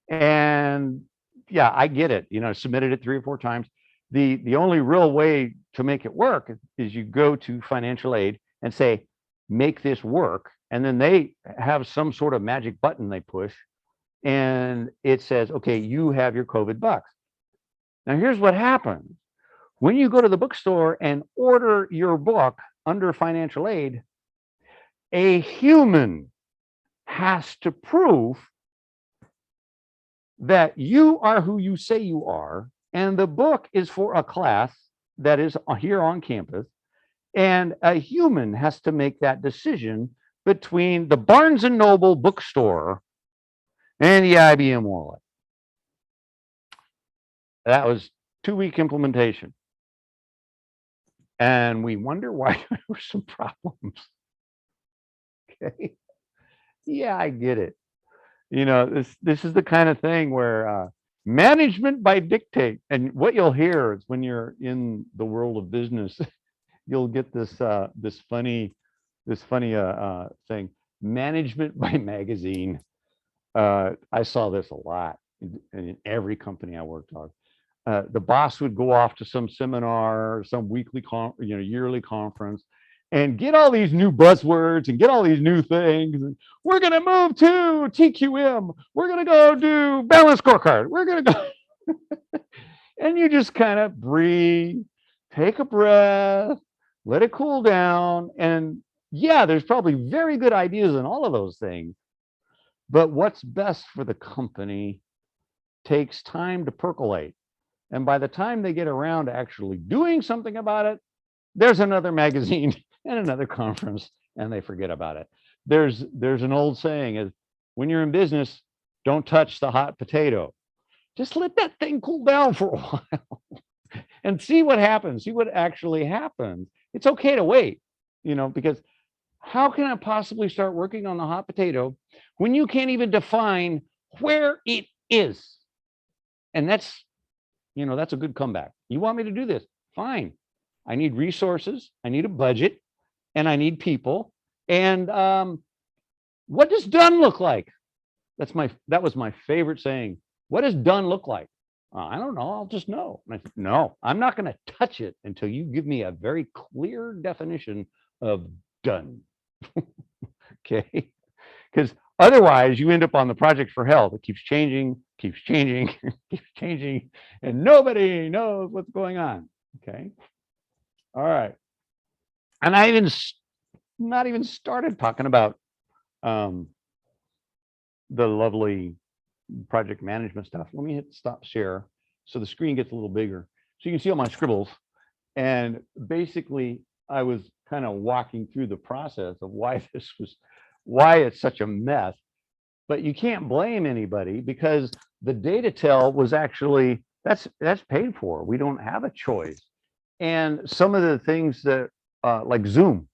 And yeah, I get it. Submitted it 3 or 4 times. The only real way to make it work is you go to financial aid and say, make this work. And then they have some sort of magic button they push, and it says, okay, you have your COVID bucks. Now, here's what happens. When you go to the bookstore and order your book under financial aid, a human has to prove that you are who you say you are, and the book is for a class that is here on campus, and a human has to make that decision between the Barnes and Noble bookstore and the IBM wallet. That was 2-week implementation. And we wonder why there were some problems. Okay. Yeah, I get it. This is the kind of thing where management by dictate, and what you'll hear is when you're in the world of business, you'll get this funny thing, management by magazine. I saw this a lot in every company I worked on. The boss would go off to some seminar, some weekly, yearly conference, and get all these new buzzwords and get all these new things. And we're going to move to TQM. We're going to go do balance scorecard. We're going to go. And you just kind of breathe, take a breath, let it cool down. And yeah, there's probably very good ideas in all of those things. But what's best for the company takes time to percolate. And by the time they get around to actually doing something about it, there's another magazine and another conference, and they forget about it. There's an old saying is, when you're in business, don't touch the hot potato. Just let that thing cool down for a while and see what happens. See what actually happens. It's okay to wait, because how can I possibly start working on the hot potato when you can't even define where it is? And that's a good comeback. You want me to do this? Fine. I need resources. I need a budget, and I need people. And what does done look like? That was my favorite saying. What does done look like? I don't know. I'll just know. And I said, no, I'm not going to touch it until you give me a very clear definition of done. Okay. Because otherwise you end up on the project for health. It keeps changing, keeps changing, keeps changing, and nobody knows what's going on. Okay. All right. And I not even started talking about the lovely project management stuff. Let me hit stop share so the screen gets a little bigger so you can see all my scribbles. And basically, I was kind of walking through the process of why it's such a mess. But you can't blame anybody, because the data tell was actually, that's paid for. We don't have a choice. And some of the things that like Zoom,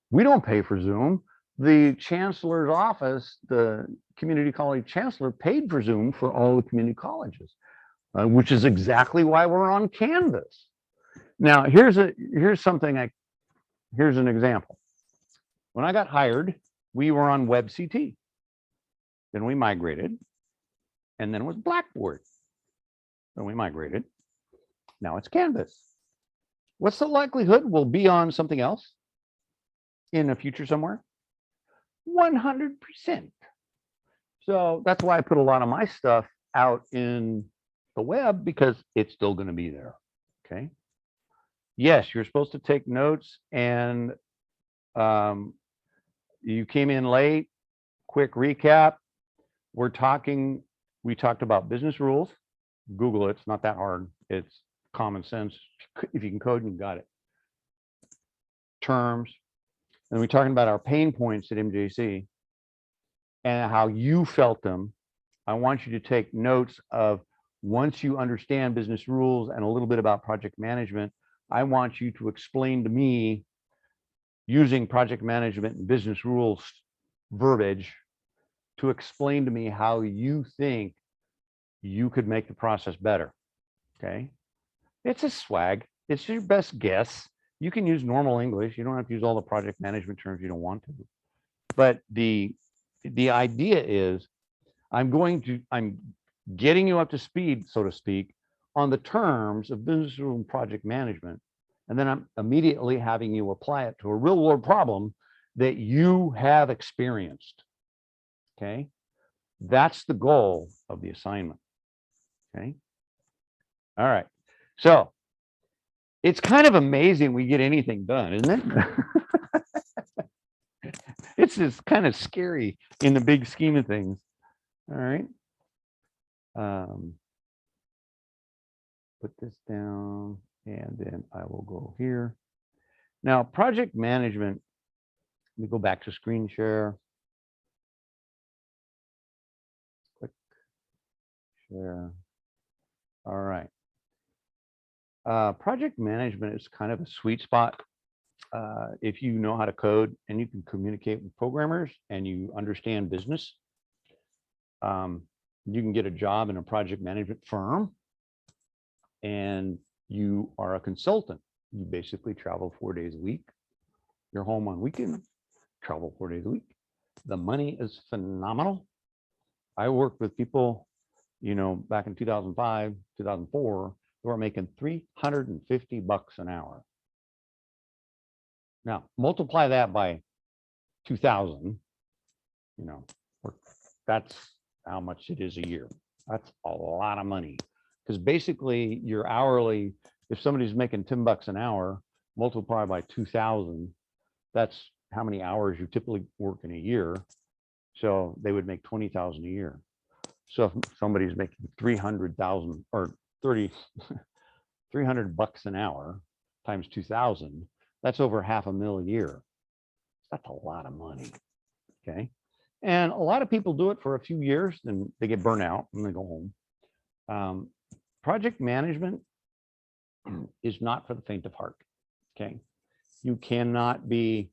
we don't pay for Zoom. The chancellor's office, the community college chancellor, paid for Zoom for all the community colleges, which is exactly why we're on Canvas. Now, here's an example. When I got hired, we were on WebCT. Then we migrated, and then it was Blackboard. Then we migrated. Now it's Canvas. What's the likelihood we'll be on something else in the future somewhere? 100%. So that's why I put a lot of my stuff out in the web, because it's still going to be there. Okay. Yes, you're supposed to take notes, and you came in late. Quick recap. We talked about business rules. Google it. It's not that hard. It's common sense. If you can code, you got it. Terms. And we're talking about our pain points at MJC and how you felt them. I want you to take notes of, once you understand business rules and a little bit about project management, I want you to explain to me, using project management and business rules verbiage, to explain to me how you think you could make the process better. Okay. It's a swag. It's your best guess. You can use normal English. You don't have to use all the project management terms you don't want to. But the idea is I'm getting you up to speed, so to speak, on the terms of business and project management. And then I'm immediately having you apply it to a real world problem that you have experienced. Okay. That's the goal of the assignment. Okay. All right. So it's kind of amazing we get anything done, isn't it? It's just kind of scary in the big scheme of things. All right. Put this down and then I will go here. Now, project management, let me go back to screen share. Click share. All right. Project management is kind of a sweet spot. If you know how to code and you can communicate with programmers and you understand business, you can get a job in a project management firm and you are a consultant. You basically travel 4 days a week. You're home on weekends, travel 4 days a week. The money is phenomenal. I worked with people, you know, back in 2005, 2004, who were making $350 an hour. Now, multiply that by 2,000, you know, that's how much it is a year. That's a lot of money. Because basically your hourly, if somebody's making $10 an hour, multiply by 2,000, that's how many hours you typically work in a year. So they would make 20,000 a year. So if somebody's making 300,000 or 300 bucks an hour times 2,000, that's over $500,000 a year. That's a lot of money. Okay. And a lot of people do it for a few years, then they get burnt out and they go home. Project management is not for the faint of heart. Okay. You cannot be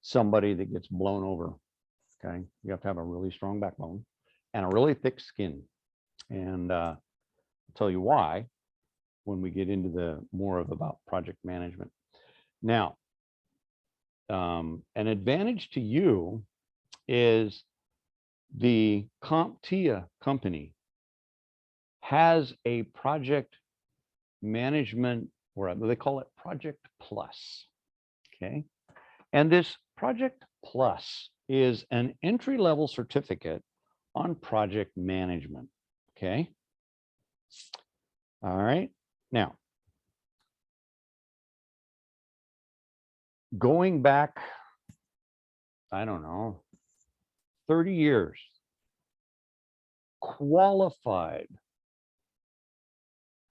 somebody that gets blown over. Okay. You have to have a really strong backbone and a really thick skin. And I'll tell you why when we get into the more of about project management. Now, an advantage to you is the CompTIA company has a project management, or they call it Project Plus. Okay. And this Project Plus is an entry-level certificate on project management. Okay. All right. Now, going back, I don't know, 30 years, qualified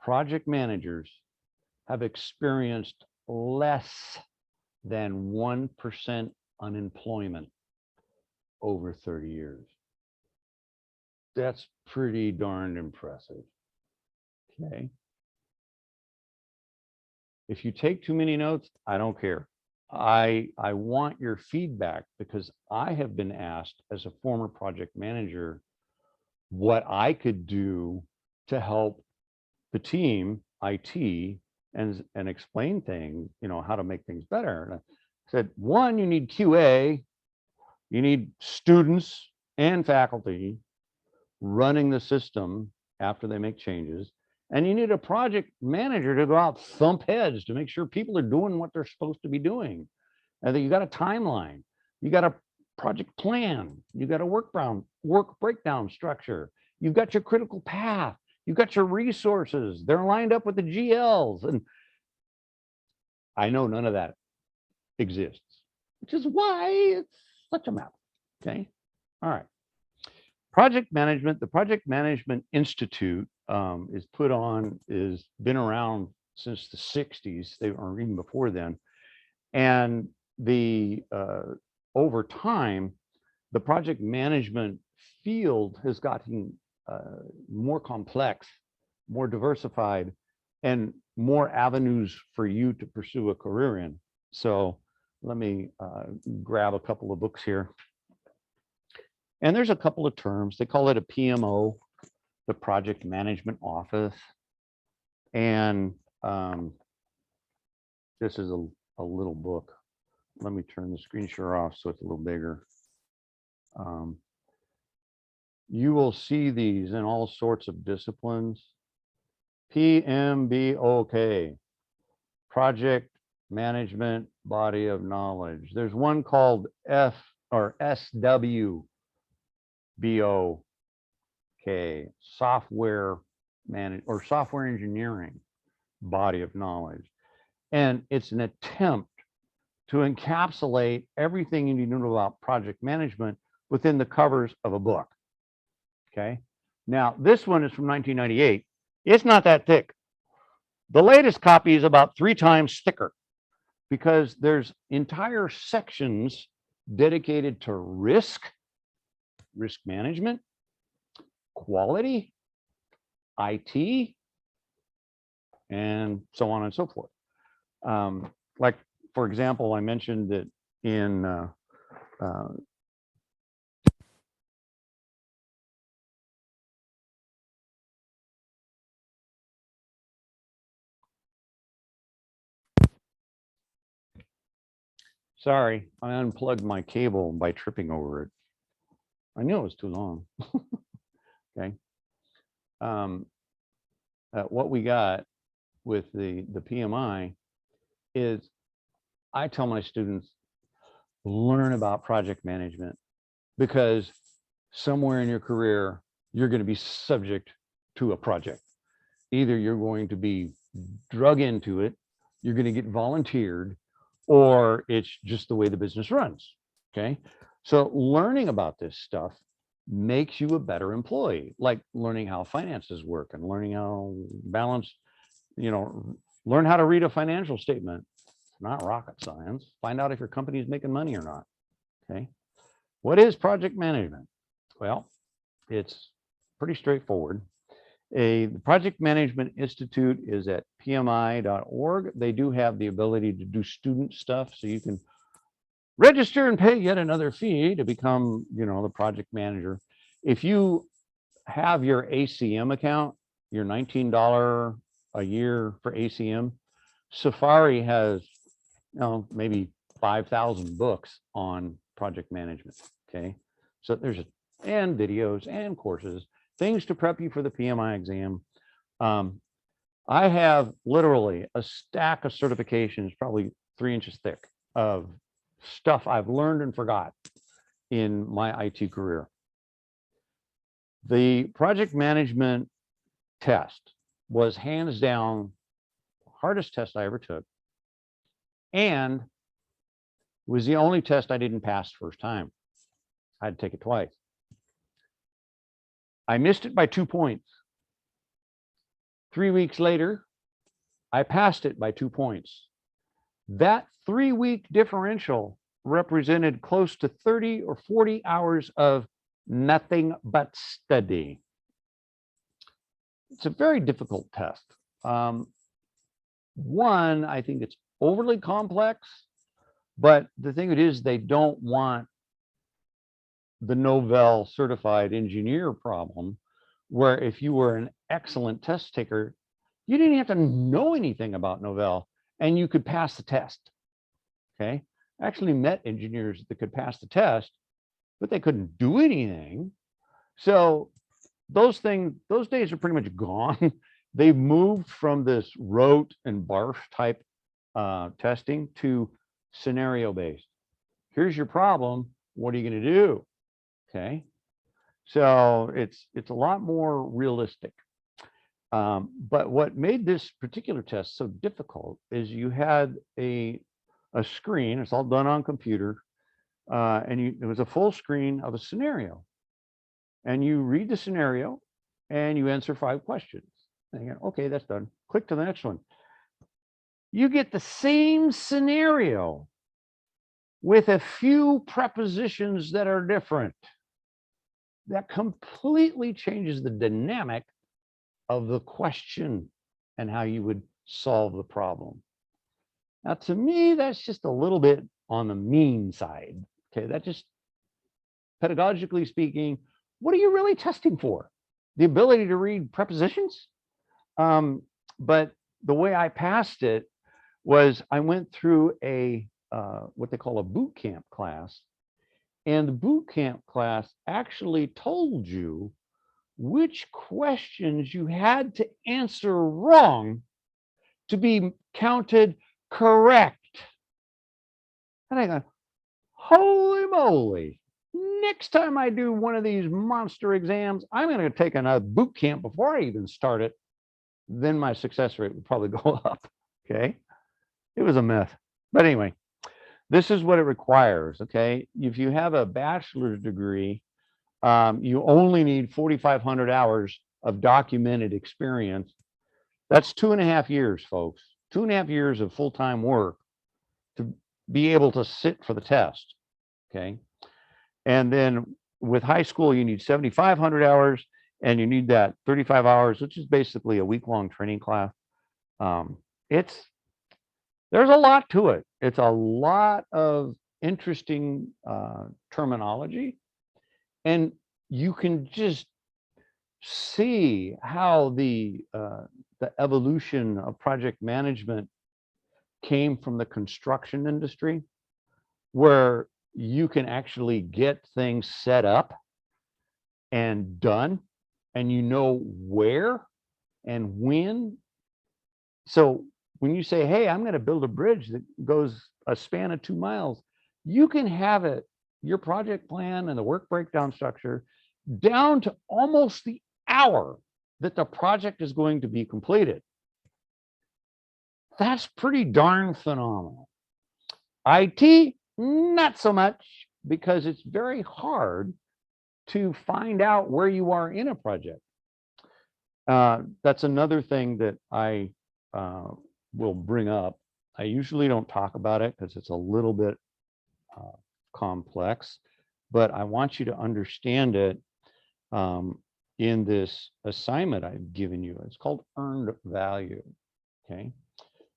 project managers have experienced less than 1% unemployment over 30 years. That's pretty darn impressive. Okay. If you take too many notes, I don't care. I want your feedback because I have been asked as a former project manager what I could do to help the team, IT, and explain things, you know, how to make things better. And I said, one, you need QA, you need students and faculty running the system after they make changes. And you need a project manager to go out thump heads to make sure people are doing what they're supposed to be doing. And then you got a timeline, you got a project plan, you got a work breakdown structure, you've got your critical path, you've got your resources, they're lined up with the GLs. And I know none of that exists, which is why it's such a mess. Okay. All right. Project management, the Project Management Institute is been around since the 60s, or even before then. And over time, the project management field has gotten more complex, more diversified, and more avenues for you to pursue a career in. So let me grab a couple of books here. And there's a couple of terms. They call it a PMO, the Project Management Office. And This is a little book. Let me turn the screen share off so it's a little bigger. You will see these in all sorts of disciplines. PMBOK, Project Management Body of Knowledge. There's one called SWBOK, Software Engineering Body of Knowledge. And it's an attempt to encapsulate everything you need to know about project management within the covers of a book. Okay. Now, this one is from 1998. It's not that thick. The latest copy is about 3 times thicker because there's entire sections dedicated to risk management, quality, IT, and so on and so forth. Like, for example, I mentioned that in sorry, I unplugged my cable by tripping over it. I knew it was too long. Okay. What we got with the PMI is I tell my students, learn about project management, because somewhere in your career, you're going to be subject to a project. Either you're going to be drug into it, you're going to get volunteered, or it's just the way the business runs. Okay. So learning about this stuff makes you a better employee, like learning how finances work and learning how balance, learn how to read a financial statement. It's not rocket science. Find out if your company is making money or not. Okay. What is project management? Well, it's pretty straightforward. The Project Management Institute is at pmi.org. They do have the ability to do student stuff, so you can register and pay yet another fee to become, the project manager. If you have your ACM account, your $19 a year for ACM, Safari has, maybe 5,000 books on project management. Okay, so and videos and courses, things to prep you for the PMI exam. I have literally a stack of certifications, probably 3 inches thick, of stuff I've learned and forgot in my IT career. The project management test was hands down the hardest test I ever took, and was the only test I didn't pass first time. I had to take it twice. I missed it by 2 points. 3 weeks later, I passed it by 2 points. That 3-week differential represented close to 30 or 40 hours of nothing but study. It's a very difficult test. One, I think it's overly complex, but the thing it is, they don't want the Novell certified engineer problem, where if you were an excellent test taker, you didn't have to know anything about Novell and you could pass the test. Okay. I actually met engineers that could pass the test, but they couldn't do anything. So those days are pretty much gone. They've moved from this rote and barf type testing to scenario based. Here's your problem. What are you going to do? Okay. So it's a lot more realistic. But what made this particular test so difficult is you had a screen. It's all done on computer, and it was a full screen of a scenario, and you read the scenario and you answer 5 questions. And you go, okay, that's done. Click to the next one. You get the same scenario with a few prepositions that are different. That completely changes the dynamic of the question and how you would solve the problem. Now, to me, that's just a little bit on the mean side. Okay, that just, pedagogically speaking, what are you really testing for? The ability to read prepositions? But the way I passed it was I went through a what they call a boot camp class, and the boot camp class actually told you which questions you had to answer wrong to be counted correct. And I go, holy moly, next time I do one of these monster exams, I'm going to take another boot camp before I even start it. Then my success rate would probably go up. Okay. It was a myth. But anyway, this is what it requires. Okay. If you have a bachelor's degree, you only need 4,500 hours of documented experience. That's 2.5 years, folks. 2.5 years of full-time work to be able to sit for the test. Okay. And then with high school, you need 7,500 hours, and you need that 35 hours, which is basically a week-long training class. There's a lot to it. It's a lot of interesting terminology, and you can just see how the evolution of project management came from the construction industry, where you can actually get things set up and done, and you know where and when. So when you say, hey, I'm going to build a bridge that goes a span of 2 miles, you can have it, your project plan and the work breakdown structure, down to almost the hour that the project is going to be completed. That's pretty darn phenomenal. IT, not so much, because it's very hard to find out where you are in a project. That's another thing that I will bring up. I usually don't talk about it because it's a little bit complex, but I want you to understand it in this assignment I've given you. It's called earned value. Okay.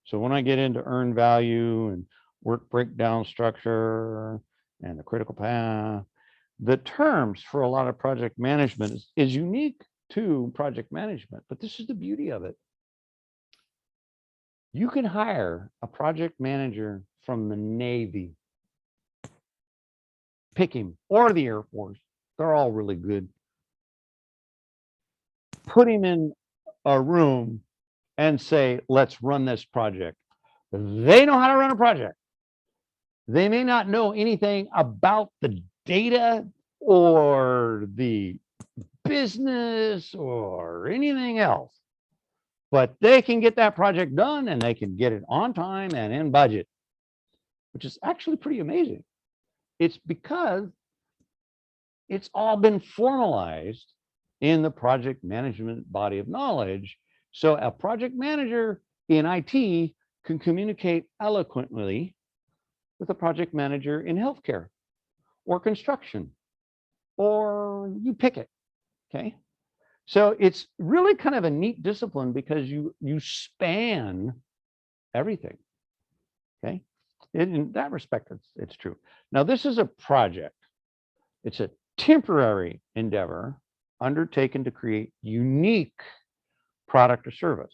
So when I get into earned value and work breakdown structure and the critical path, the terms for a lot of project management is unique to project management, but this is the beauty of it. You can hire a project manager from the Navy, pick him, or the Air Force. They're all really good. Put him in a room and say, let's run this project. They know how to run a project. They may not know anything about the data or the business or anything else, but they can get that project done, and they can get it on time and in budget, which is actually pretty amazing. It's because it's all been formalized in the project management body of knowledge. So a project manager in IT can communicate eloquently with a project manager in healthcare or construction, or you pick it. Okay. So it's really kind of a neat discipline because you span everything. Okay. In that respect, it's true. Now, this is a project. It's a temporary endeavor undertaken to create unique product or service.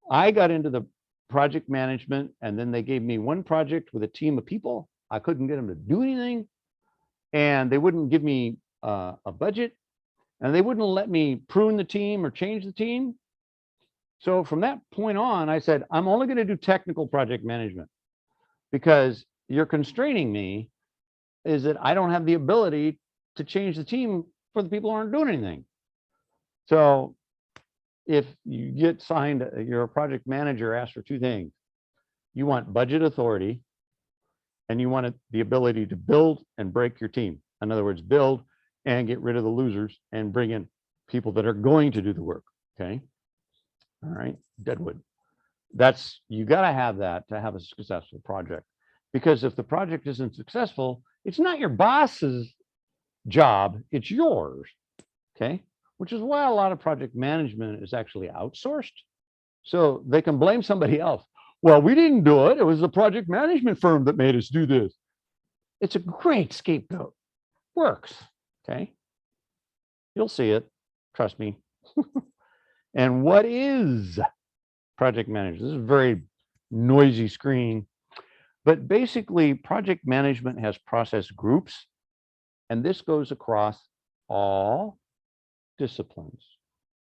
I got into the project management, and then they gave me one project with a team of people. I couldn't get them to do anything, and they wouldn't give me a budget, and they wouldn't let me prune the team or change the team. So from that point on, I said, I'm only going to do technical project management, because you're constraining me is that I don't have the ability to change the team for the people who aren't doing anything. So if you get signed, you're a project manager, ask for 2 things. You want budget authority, and you want the ability to build and break your team. In other words, build and get rid of the losers and bring in people that are going to do the work. Okay. All right. Deadwood. You got to have that to have a successful project, because if the project isn't successful, it's not your boss's job, it's yours. Okay. Which is why a lot of project management is actually outsourced. So they can blame somebody else. Well, we didn't do it. It was the project management firm that made us do this. It's a great scapegoat. Works. Okay. You'll see it. Trust me. And what is project manager. This is a very noisy screen, but basically project management has process groups, and this goes across all disciplines,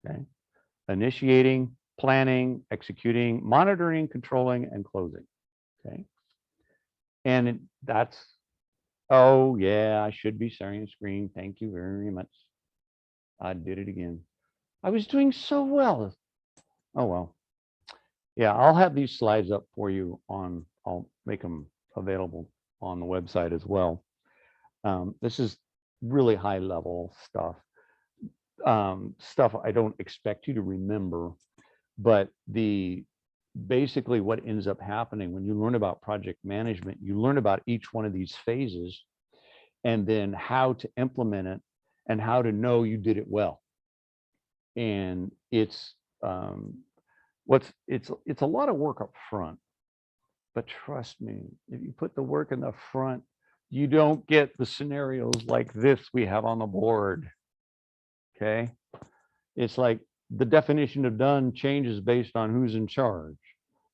okay? Initiating, planning, executing, monitoring, controlling, and closing, okay? And that's, oh yeah, I should be sharing the screen. Thank you very much. I did it again. I was doing so well. Oh, well. Yeah, I'll have these slides up for you on, I'll make them available on the website as well. This is really high level stuff. Stuff I don't expect you to remember, but basically what ends up happening when you learn about project management, you learn about each one of these phases and then how to implement it and how to know you did it well. And it's it's a lot of work up front, but trust me, if you put the work in the front, you don't get the scenarios like this we have on the board. Okay, it's like the definition of done changes based on who's in charge.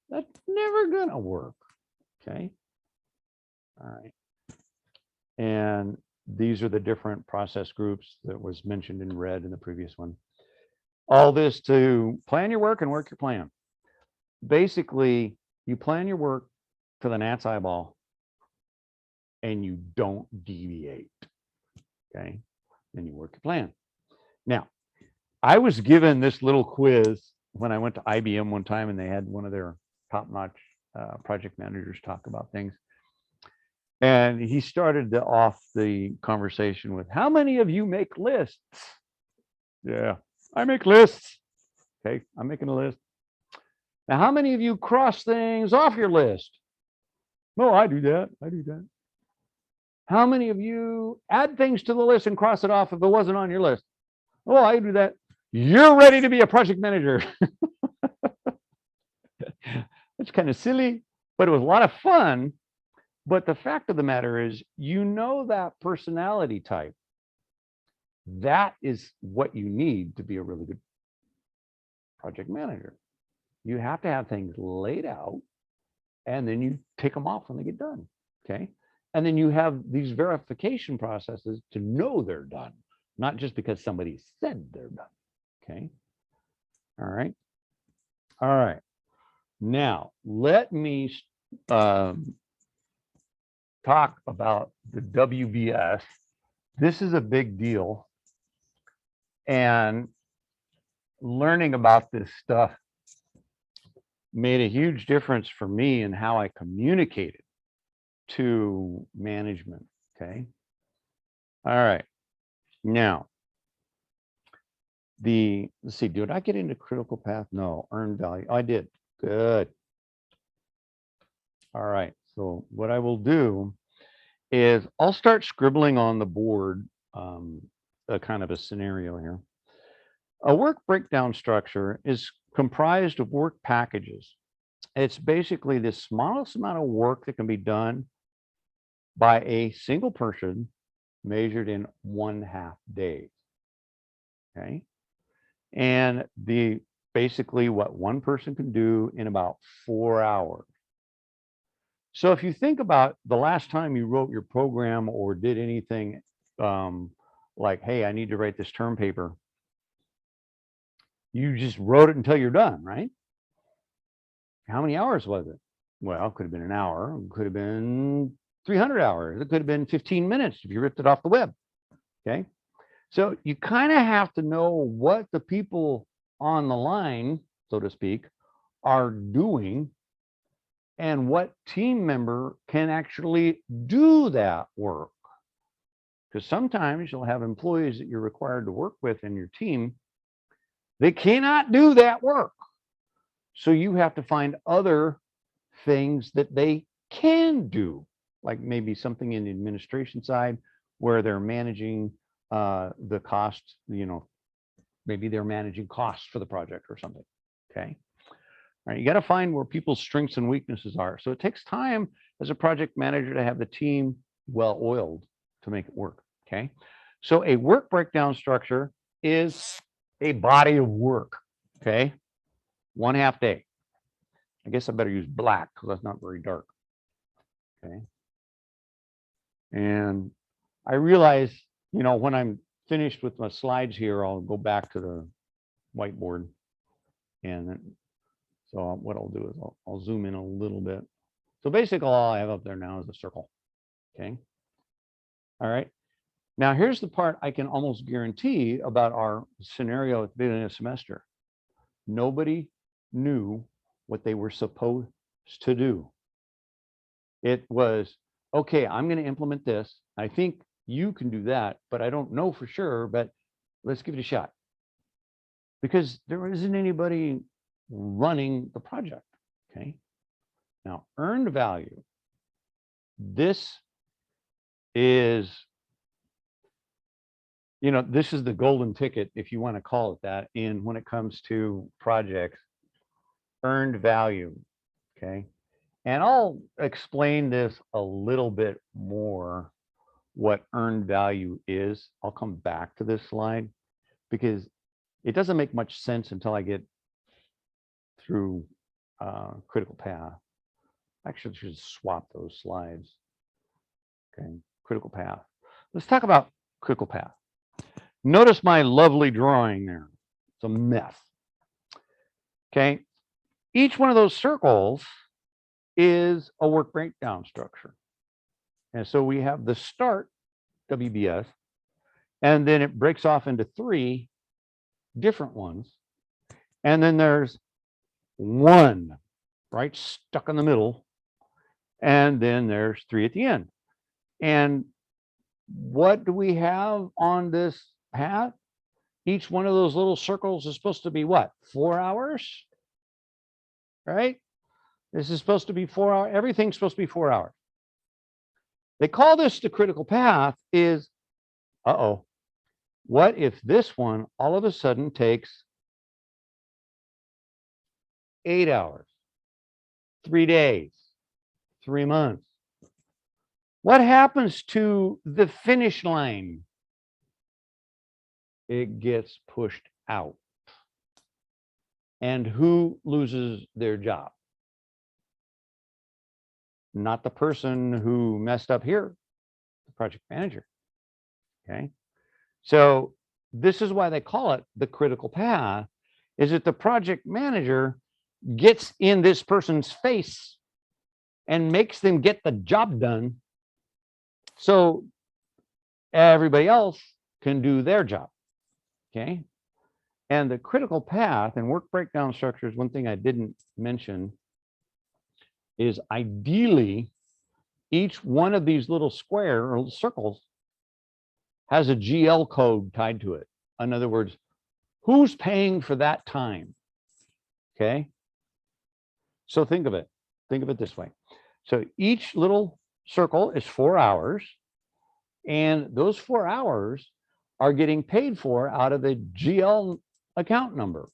That's never gonna work. Okay, all right. And these are the different process groups that was mentioned in red in the previous one. All this to plan your work and work your plan. Basically, you plan your work to the gnat's eyeball and you don't deviate. Okay, then you work your plan. Now, I was given this little quiz when I went to IBM one time, and they had one of their top-notch project managers talk about things. And he started off the conversation with, how many of you make lists? Yeah, I make lists. Okay, I'm making a list. Now, how many of you cross things off your list? No, I do that. I do that. How many of you add things to the list and cross it off if it wasn't on your list? Oh, I do that. You're ready to be a project manager. It's kind of silly, but it was a lot of fun. But the fact of the matter is, you know that personality type. That is what you need to be a really good project manager. You have to have things laid out, and then you take them off when they get done. Okay. And then you have these verification processes to know they're done, not just because somebody said they're done. Okay. All right. All right. Now, let me talk about the WBS. This is a big deal. And learning about this stuff made a huge difference for me in how I communicated to management. Okay. All right. Now, let's see, did I get into critical path? No, earned value. I did. Good. All right. So what I will do is I'll start scribbling on the board a kind of a scenario here. A work breakdown structure is comprised of work packages. It's basically the smallest amount of work that can be done by a single person measured in 1/2 days. Okay. And basically what one person can do in about 4 hours. So if you think about the last time you wrote your program or did anything like, hey, I need to write this term paper, you just wrote it until you're done, right? How many hours was it? Well, it could have been an hour, it could have been 300 hours, it could have been 15 minutes if you ripped it off the web. Okay. So you kind of have to know what the people on the line, so to speak, are doing and what team member can actually do that work. Because sometimes you'll have employees that you're required to work with in your team. They cannot do that work. So you have to find other things that they can do, like maybe something in the administration side where they're managing the cost, maybe they're managing costs for the project or something. Okay. All right. You got to find where people's strengths and weaknesses are. So it takes time as a project manager to have the team well oiled to make it work. Okay. So a work breakdown structure is a body of work. Okay. 1/2 day. I guess I better use black because that's not very dark. Okay. And I realize, you know, when I'm finished with my slides here, I'll go back to the whiteboard. And then, so what I'll do is I'll zoom in a little bit. So basically all I have up there now is a circle. Okay. All right. Now here's the part I can almost guarantee about our scenario at the beginning of the semester. Nobody knew what they were supposed to do. It was, okay, I'm going to implement this. I think you can do that, but I don't know for sure, but let's give it a shot. Because there isn't anybody running the project, okay? Now, earned value. This is, you know, this is the golden ticket, if you want to call it that, in when it comes to projects, earned value, okay? And I'll explain this a little bit more, what earned value is. I'll come back to this slide because it doesn't make much sense until I get through critical path. Actually, I should swap those slides. Okay, critical path. Let's talk about critical path. Notice my lovely drawing there. It's a mess. Okay, each one of those circles is a work breakdown structure. And so we have the start, WBS, and then it breaks off into 3 different ones. And then there's 1, right, stuck in the middle. And then there's 3 at the end. And what do we have on this path? Each one of those little circles is supposed to be what? 4 hours, right? This is supposed to be 4 hours. Everything's supposed to be 4 hours. They call this the critical path is, what if this one all of a sudden takes 8 hours, 3 days, 3 months? What happens to the finish line? It gets pushed out. And who loses their job? Not the person who messed up here, the project manager. Okay. So this is why they call it the critical path, is that the project manager gets in this person's face and makes them get the job done so everybody else can do their job. Okay. And the critical path and work breakdown structures, one thing I didn't mention is ideally each one of these little square or little circles has a GL code tied to it. In other words, who's paying for that time? Okay. So think of it this way. So each little circle is 4 hours, and those 4 hours are getting paid for out of the GL account number.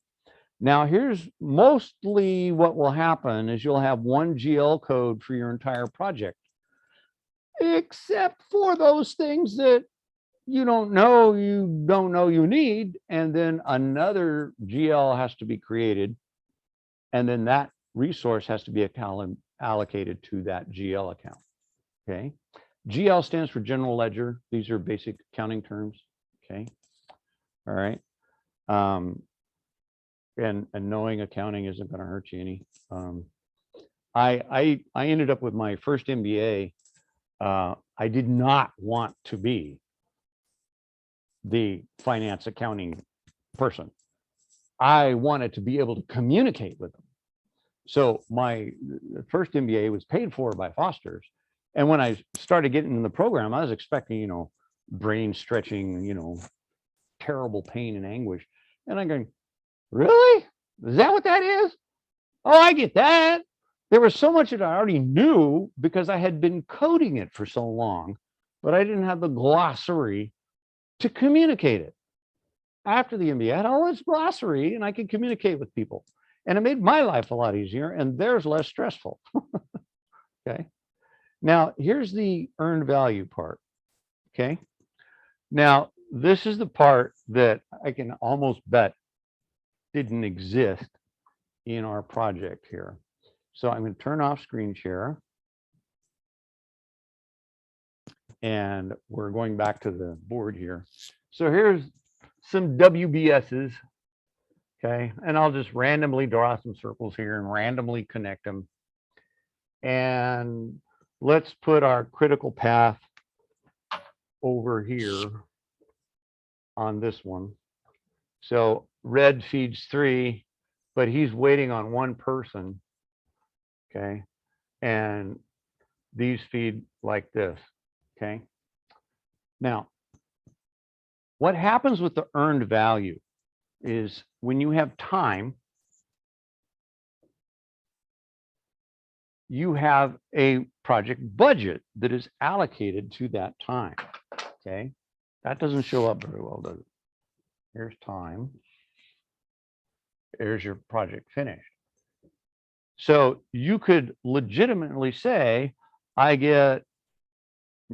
Now, here's mostly what will happen is you'll have one GL code for your entire project, except for those things that you don't know you need, and then another GL has to be created, and then that resource has to be allocated to that GL account. Okay. GL stands for general ledger. These are basic accounting terms. Okay. All right. And knowing accounting isn't going to hurt you any. I ended up with my first MBA. I did not want to be the finance accounting person. I wanted to be able to communicate with them. So my first MBA was paid for by Foster's. And when I started getting in the program, I was expecting, brain stretching, terrible pain and anguish. And I'm going, really? Is that what that is? Oh, I get that. There was so much that I already knew because I had been coding it for so long, but I didn't have the glossary to communicate it. After the MBA, I had all this glossary and I could communicate with people. And it made my life a lot easier and theirs less stressful. Okay. Now, here's the earned value part. Okay. Now, this is the part that I can almost bet didn't exist in our project here. So I'm going to turn off screen share. And we're going back to the board here. So here's some WBSs. Okay. And I'll just randomly draw some circles here and randomly connect them. And let's put our critical path over here on this one. So red feeds 3, but he's waiting on 1 person. Okay. And these feed like this. Okay. Now, what happens with the earned value is when you have time, you have a project budget that is allocated to that time. Okay. That doesn't show up very well, does it? Here's time. Here's your project finished. So you could legitimately say, I get,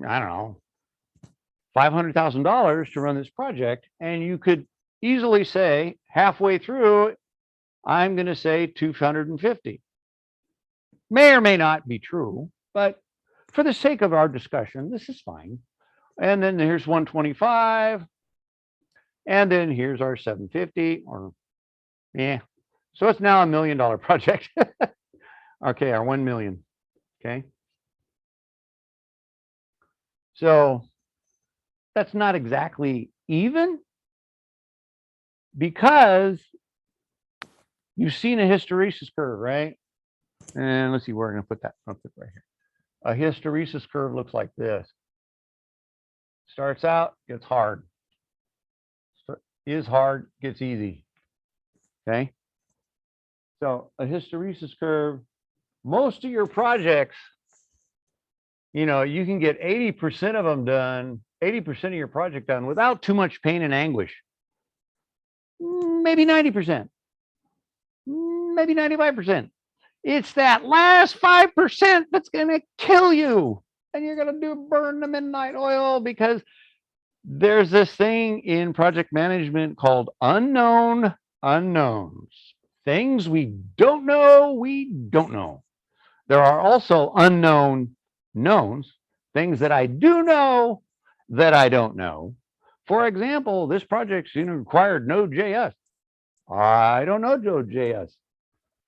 I don't know, $500,000 to run this project. And you could easily say halfway through, I'm going to say 250. May or may not be true, but for the sake of our discussion, this is fine. And then here's 125. And then here's our 750 or yeah. So it's now $1 million project. Okay, our 1 million. Okay. So that's not exactly even because you've seen a hysteresis curve, right? And let's see, where we're going to put that. I'll put it right here. A hysteresis curve looks like this. Starts out, gets hard. Is hard, gets easy. Okay. So a hysteresis curve, most of your projects, you know, you can get 80% of them done, 80% of your project done without too much pain and anguish. Maybe 90%, maybe 95%. It's that last 5% that's going to kill you. And you're going to burn the midnight oil because there's this thing in project management called unknown unknowns. Things we don't know. There are also unknown knowns, things that I do know that I don't know. For example, this project's required Node.js. I don't know Node.js.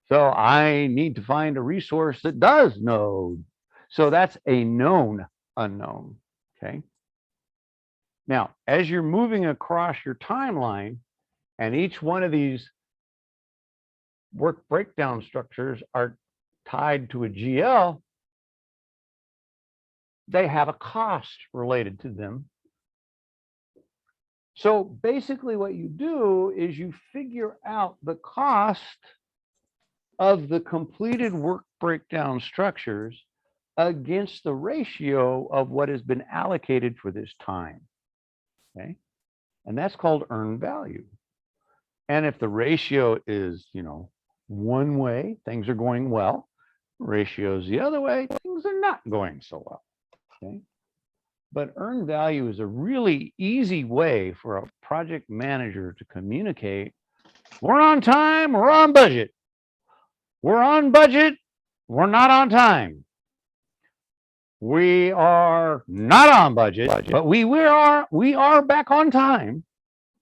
So I need to find a resource that does Node. So that's a known unknown. Okay. Now, as you're moving across your timeline, and each one of these work breakdown structures are tied to a GL, they have a cost related to them. So basically what you do is you figure out the cost of the completed work breakdown structures against the ratio of what has been allocated for this time. Okay. And that's called earned value. And if the ratio is, you know, one way, things are going well. Ratios the other way, things are not going so well. Okay. But earned value is a really easy way for a project manager to communicate. We're on time, we're on budget. We're on budget, we're not on time. We are not on budget, but we are back on time.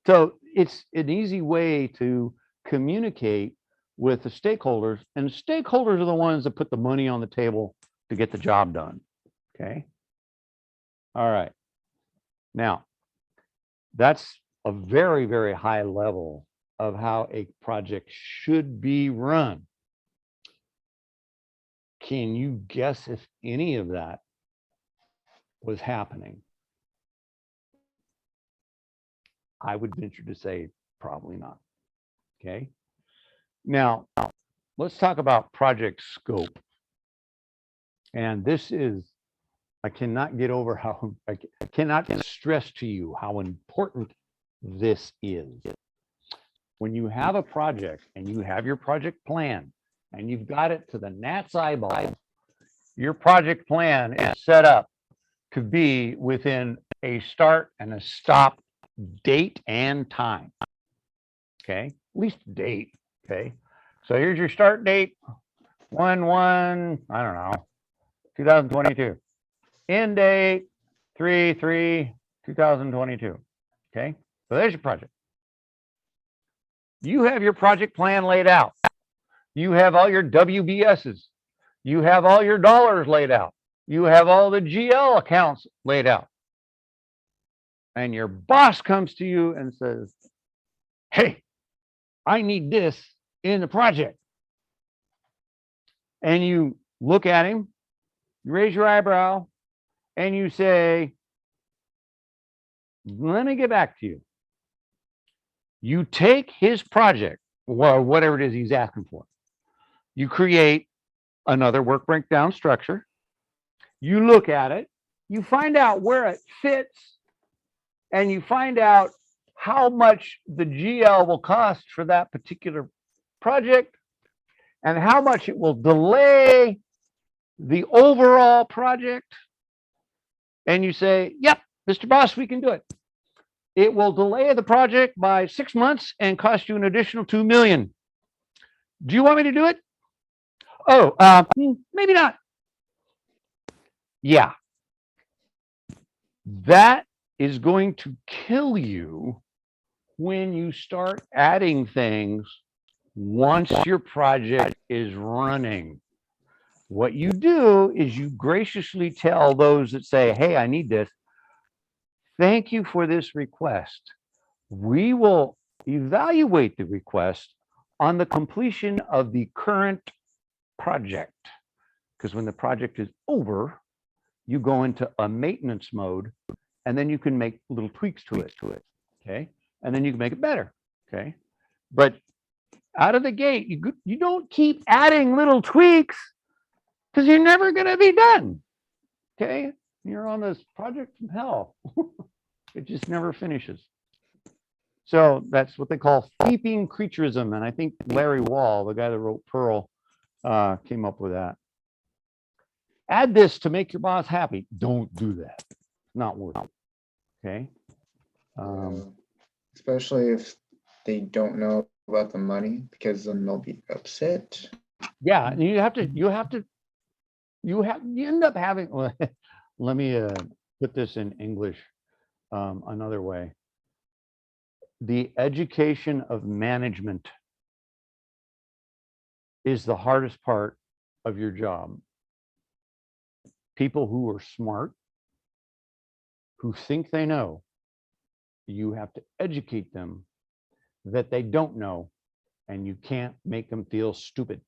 So it's an easy way to communicate with the stakeholders, and stakeholders are the ones that put the money on the table to get the job done. Okay. All right. Now, that's a very, very high level of how a project should be run. Can you guess if any of that was happening? I would venture to say probably not. Okay. Now, let's talk about project scope. And this is, I cannot get over how, I cannot stress to you how important this is. When you have a project and you have your project plan and you've got it to the gnat's eyeball, your project plan is set up to be within a start and a stop date and time. Okay, at least date. Okay, so here's your start date. 1/1, I don't know, 2022. End date 3/3/2022. Okay, so there's your project. You have your project plan laid out. You have all your WBSs. You have all your dollars laid out. You have all the GL accounts laid out. And your boss comes to you and says, hey, I need this in the project. And you look at him, you raise your eyebrow, and you say, let me get back to you. You take his project, or whatever it is he's asking for. You create another work breakdown structure. You look at it, you find out where it fits, and you find out how much the GL will cost for that particular project and how much it will delay the overall project. And you say, yep, Mr. Boss, we can do it. It will delay the project by 6 months and cost you an additional $2 million. Do you want me to do it? Oh, maybe not. Yeah. That is going to kill you when you start adding things once your project is running. What you do is you graciously tell those that say, hey, I need this. Thank you for this request. We will evaluate the request on the completion of the current project. Because when the project is over, you go into a maintenance mode, and then you can make little tweaks to it. Okay. And then you can make it better. Okay. But out of the gate, you don't keep adding little tweaks because you're never going to be done. Okay. You're on this project from hell. It just never finishes. So that's what they call heaping creaturism. And I think Larry Wall, the guy that wrote Pearl, came up with that. Add this to make your boss happy. Don't do that. It's not worth it. Okay. Especially if they don't know about the money, because then they'll be upset. Yeah, and you end up having. Let me put this in English another way. The education of management is the hardest part of your job. People who are smart, who think they know, you have to educate them that they don't know, and you can't make them feel stupid,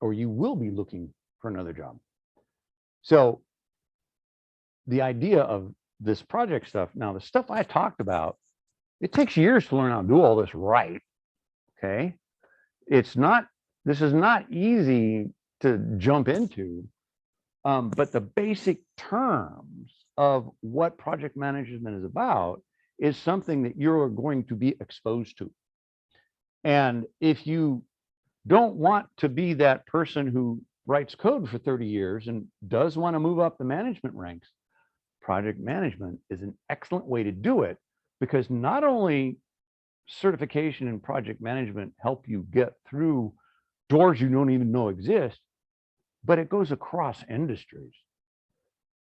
or you will be looking for another job. So the idea of this project stuff, now the stuff I talked about, it takes years to learn how to do all this right. Okay. This is not easy to jump into, but the basic terms of what project management is about is something that you're going to be exposed to. And if you don't want to be that person who writes code for 30 years and does want to move up the management ranks, project management is an excellent way to do it, because not only certification and project management help you get through doors you don't even know exist, but it goes across industries.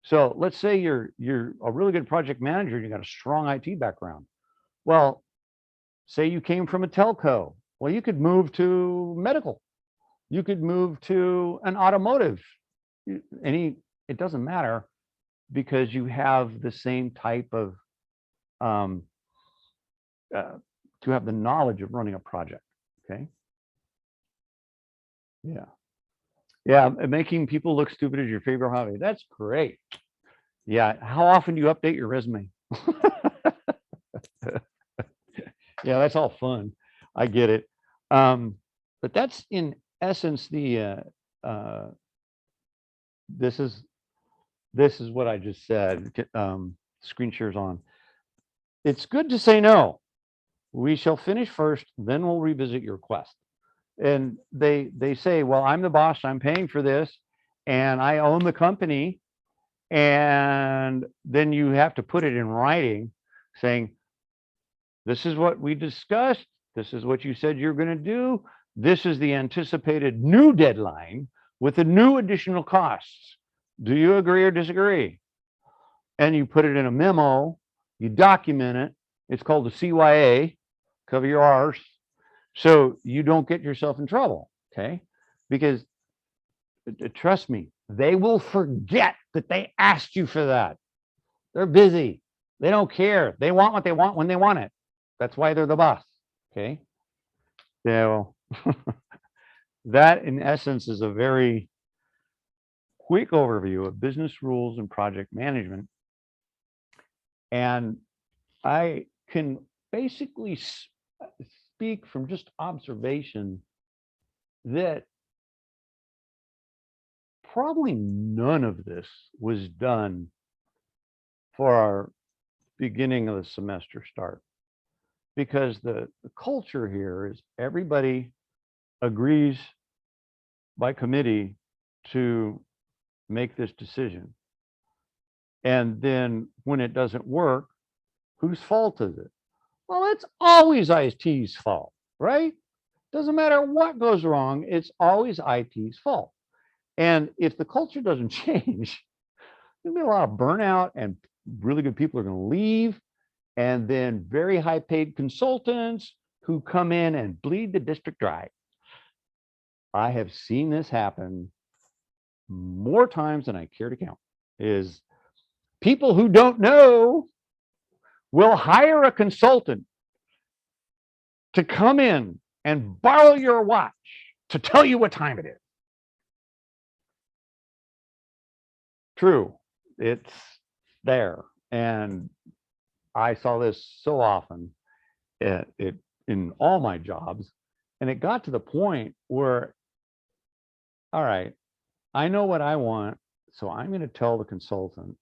So let's say you're a really good project manager and you got a strong IT background. Well, say you came from a telco. Well, you could move to medical. You could move to an automotive. It doesn't matter, because you have the same type of to have the knowledge of running a project. Okay. Yeah. Yeah, making people look stupid is your favorite hobby. That's great. Yeah, how often do you update your resume? Yeah, that's all fun. I get it. But that's in essence the this is what I just said. Screen share's on. It's good to say no. We shall finish first, then we'll revisit your request. And they say, well, I'm the boss, I'm paying for this, and I own the company. And then you have to put it in writing saying, this is what we discussed. This is what you said you're going to do. This is the anticipated new deadline with the new additional costs. Do you agree or disagree? And you put it in a memo, you document it. It's called the CYA, cover your R's, so you don't get yourself in trouble, okay? Because trust me, they will forget that they asked you for that. They're busy. They don't care. They want what they want when they want it. That's why they're the boss, okay? So that, in essence, is a very quick overview of business rules and project management. And I can basically speak from just observation that probably none of this was done for our beginning of the semester start, because the culture here is everybody agrees by committee to make this decision. And then when it doesn't work, whose fault is it? Well, it's always IT's fault, right? Doesn't matter what goes wrong, it's always IT's fault. And if the culture doesn't change, there'll be a lot of burnout, and really good people are going to leave. And then very high paid consultants who come in and bleed the district dry. I have seen this happen more times than I care to count. Is people who don't know will hire a consultant to come in and borrow your watch to tell you what time it is. True, it's there. And I saw this so often in all my jobs. And it got to the point where, all right, I know what I want, so I'm going to tell the consultant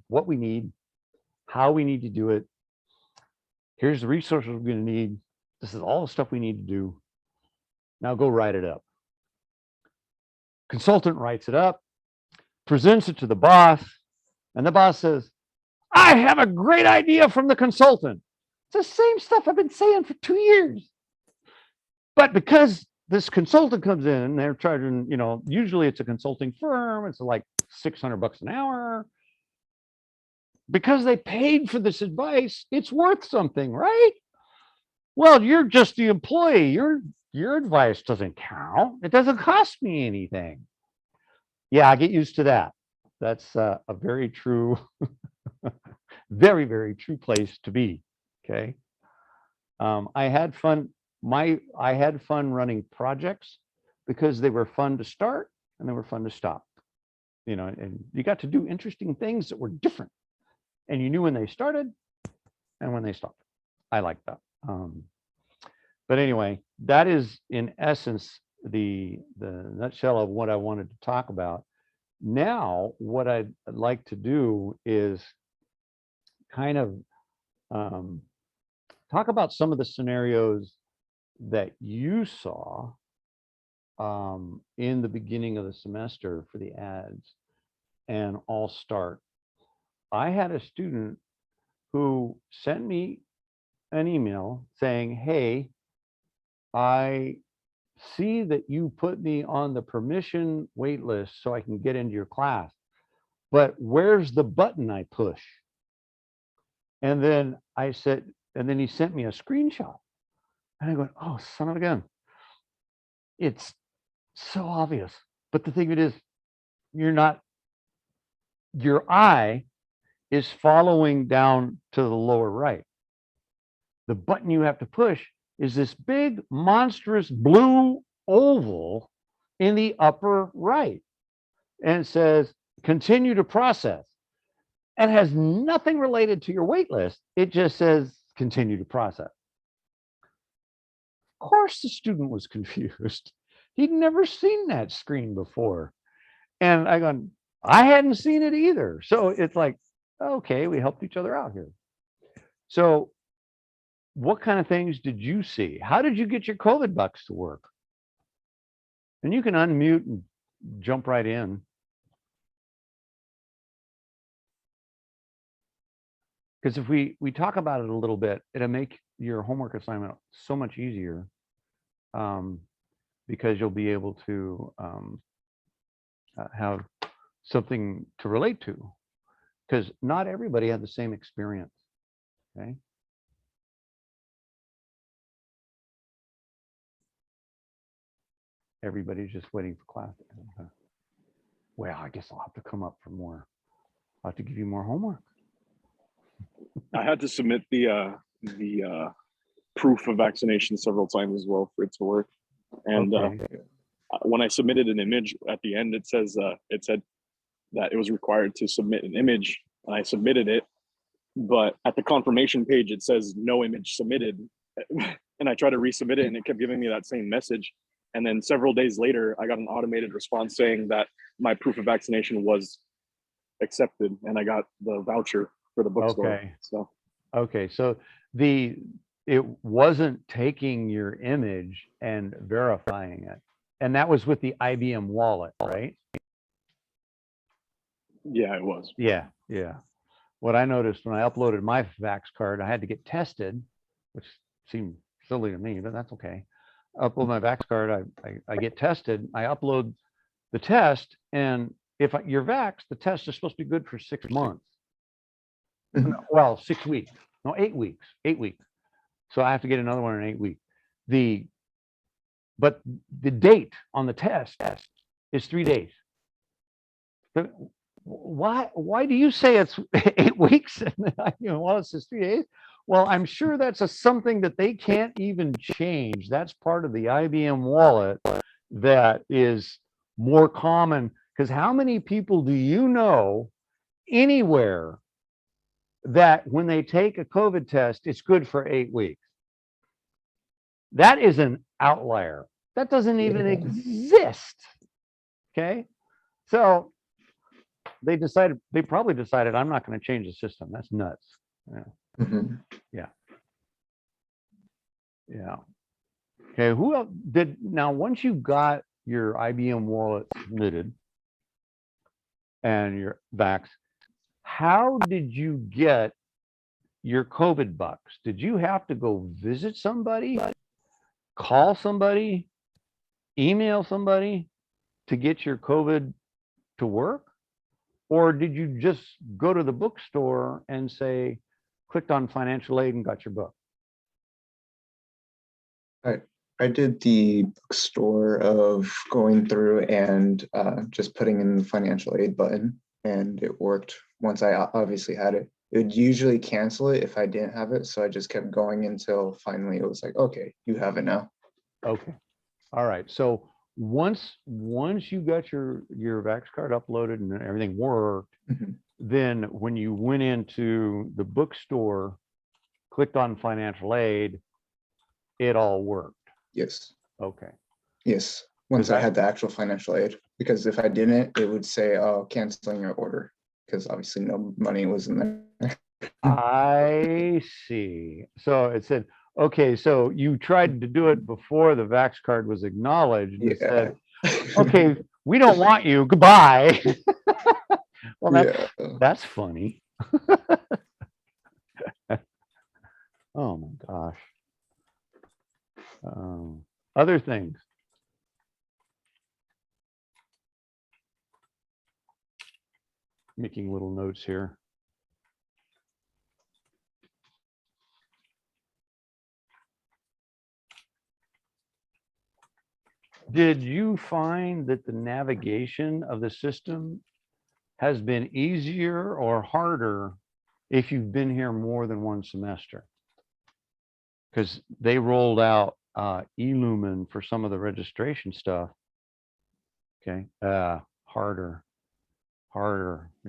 what we need, how we need to do it. Here's the resources we're going to need. This is all the stuff we need to do. Now go write it up. Consultant writes it up, presents it to the boss, and the boss says, I have a great idea from the consultant. It's the same stuff I've been saying for 2 years. But because this consultant comes in, they're charging, usually it's a consulting firm, it's like $600 an hour. Because they paid for this advice, it's worth something, right? Well, you're just the employee. Your advice doesn't count. It doesn't cost me anything. Yeah, I get used to that. That's a very true, very, very true place to be. Okay. I had fun. I had fun running projects because they were fun to start and they were fun to stop. And you got to do interesting things that were different, and you knew when they started and when they stopped. I like that. But anyway, that is in essence the nutshell of what I wanted to talk about. Now, what I'd like to do is kind of talk about some of the scenarios that you saw in the beginning of the semester for the ads, and I'll start. I had a student who sent me an email saying, hey, I see that you put me on the permission wait list so I can get into your class, but where's the button I push? And then I said, and then he sent me a screenshot. And I go, oh, son of a gun. It's so obvious. But the thing of it is, your eye is following down to the lower right. The button you have to push is this big, monstrous blue oval in the upper right. And it says, continue to process. And has nothing related to your wait list. It just says, continue to process. Of course, the student was confused. He'd never seen that screen before. And I hadn't seen it either. So it's like, okay, we helped each other out here. So what kind of things did you see? How did you get your COVID bucks to work? And you can unmute and jump right in. Because if we talk about it a little bit, it'll make your homework assignment so much easier. because you'll be able to have something to relate to, because not everybody had the same experience. Okay. Everybody's just waiting for class. Well, I guess I'll have to come up for more. I'll have to give you more homework. I had to submit the proof of vaccination several times as well for it to work. And Okay. when I submitted an image at the end, it said that it was required to submit an image, and I submitted it. But at the confirmation page, it says no image submitted. And I tried to resubmit it, and it kept giving me that same message. And then several days later, I got an automated response saying that my proof of vaccination was accepted, and I got the voucher for the bookstore. Okay. So Okay, so it wasn't taking your image and verifying it. And that was with the IBM wallet, right? yeah, it was. Yeah, yeah. What I noticed when I uploaded my Vax card, I had to get tested, which seemed silly to me, but that's okay. Upload my Vax card, I get tested, I upload the test, and if you're vaxxed, the test is supposed to be good for 6 months. Well, 6 weeks. No, 8 weeks. 8 weeks. So I have to get another one in 8 weeks. But the date on the test is 3 days. But why do you say it's 8 weeks? Well, it says 3 days. Well, I'm sure that's something that they can't even change. That's part of the IBM wallet that is more common. Because how many people do you know anywhere that when they take a COVID test, it's good for 8 weeks? That is an outlier. That doesn't even exist. Okay. So they probably decided, I'm not going to change the system. That's nuts. Yeah. Yeah. Yeah. Okay. Who else now, once you got your IBM wallet submitted and your Vax, how did you get your COVID bucks? Did you have to go visit somebody, call somebody, email somebody to get your COVID to work? Or did you just go to the bookstore and say, clicked on financial aid and got your book? I did the bookstore of going through and just putting in the financial aid button, and it worked once I obviously had it. It would usually cancel it if I didn't have it, so I just kept going until finally it was like, okay, you have it now. Okay. All right. So once you got your Vax card uploaded and everything worked, then when you went into the bookstore, clicked on financial aid, it all worked. Yes. Okay. Yes. Once I had the actual financial aid, because if I didn't, it would say, oh, canceling your order, because obviously no money was in there. I see. So it said, okay, so you tried to do it before the Vax card was acknowledged. It said, okay, we don't want you. Goodbye. Well, that's funny. Oh my gosh. Other things. Making little notes here. Did you find that the navigation of the system has been easier or harder if you've been here more than one semester? Because they rolled out Illumin for some of the registration stuff. Okay, harder.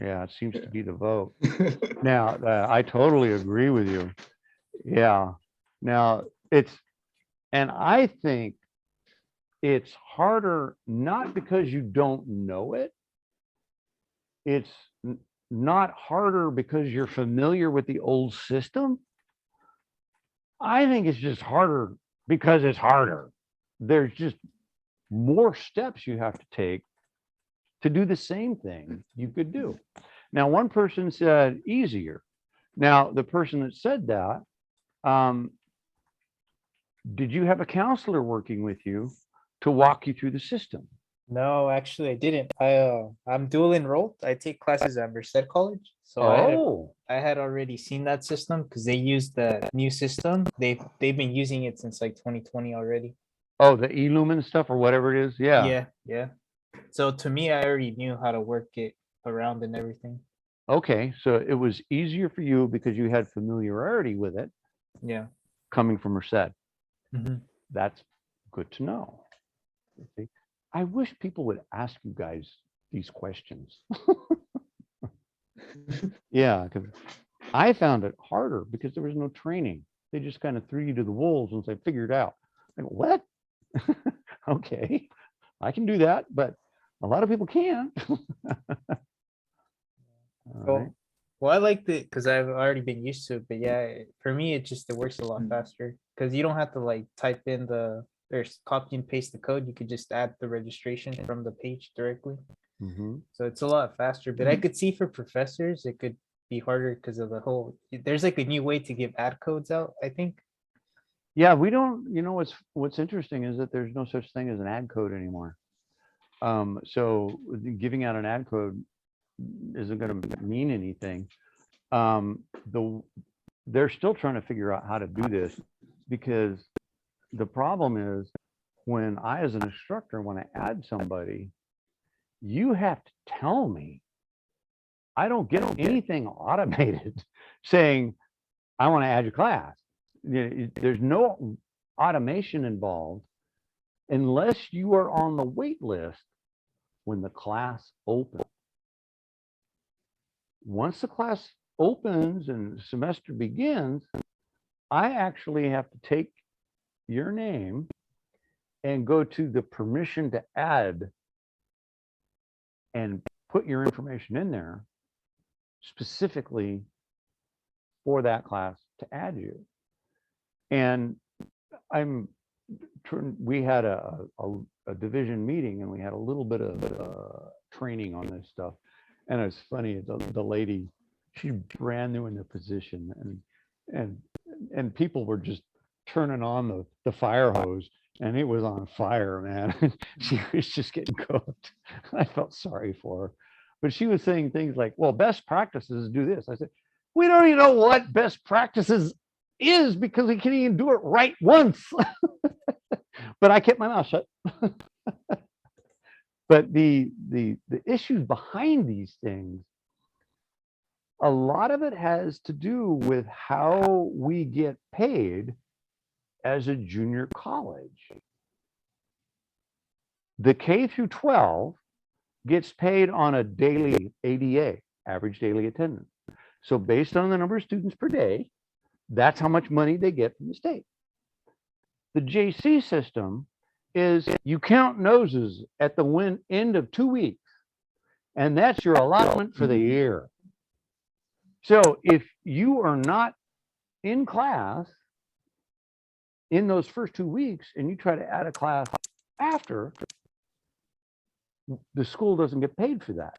Yeah, it seems to be the vote. Now, I totally agree with you. Yeah. Now, and I think it's harder not because you don't know it. It's not harder because you're familiar with the old system. I think it's just harder because it's harder. There's just more steps you have to take to do the same thing you could do. Now, one person said easier. Now, the person that said that, Did you have a counselor working with you to walk you through the system? No, actually, I didn't. I'm dual enrolled. I take classes at Merced College, so Oh, I had already seen that system because they used the new system. They've been using it since like 2020 already. oh, the Illumin stuff or whatever it is. Yeah. Yeah, yeah. So to me, I already knew how to work it around and everything. Okay. So it was easier for you because you had familiarity with it Yeah. coming from Merced. Mhm. That's good to know. See, I wish people would ask you guys these questions. Yeah, because I found it harder because there was no training. They just kind of threw you to the wolves and said, figure it out. Like, what? Okay, I can do that, but a lot of people can't. All right. Well, I liked it because I've already been used to it. But yeah, for me, it works a lot faster because you don't have to like type in there's copy and paste the code. You could just add the registration from the page directly. Mhm. So it's a lot faster. But I could see for professors, it could be harder because of the whole. There's like a new way to give ad codes out, I think. Yeah, we don't, what's interesting is that there's no such thing as an ad code anymore. So giving out an ad code isn't going to mean anything. They're still trying to figure out how to do this because the problem is when I, as an instructor, want to add somebody, you have to tell me. I don't get anything automated saying, I want to add your class. There's no automation involved unless you are on the wait list when the class opens. Once the class opens and the semester begins, I actually have to take your name and go to the permission to add and put your information in there specifically for that class to add you. And we had a division meeting and we had a little bit of training on this stuff. And it's funny, the lady, she's brand new in the position and people were just turning on the fire hose and it was on fire, man. She was just getting cooked. I felt sorry for her. But she was saying things like, well, best practices do this. I said, we don't even know what best practices is because we can't even do it right once. But I kept my mouth shut. But the issues behind these things, a lot of it has to do with how we get paid as a junior college. The K through 12 gets paid on a daily ADA, average daily attendance. So based on the number of students per day, that's how much money they get from the state. The JC system is you count noses at the end of 2 weeks, and that's your allotment for the year. So if you are not in class in those first 2 weeks and you try to add a class after, the school doesn't get paid for that.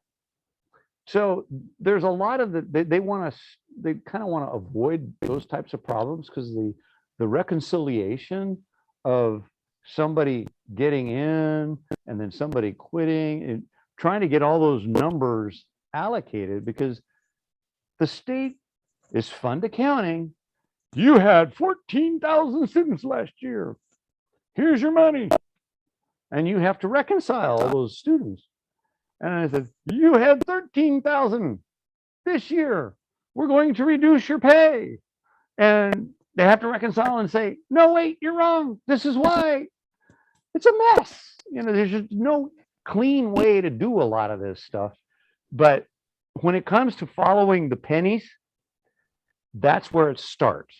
So there's a lot of they kind of want to avoid those types of problems because the reconciliation of somebody getting in and then somebody quitting and trying to get all those numbers allocated, because the state is fund accounting. You had 14,000 students last year. Here's your money. And you have to reconcile all those students. And I said, you had 13,000 this year. We're going to reduce your pay. And they have to reconcile and say, no, wait, you're wrong. This is why. It's a mess. There's just no clean way to do a lot of this stuff. But when it comes to following the pennies, that's where it starts.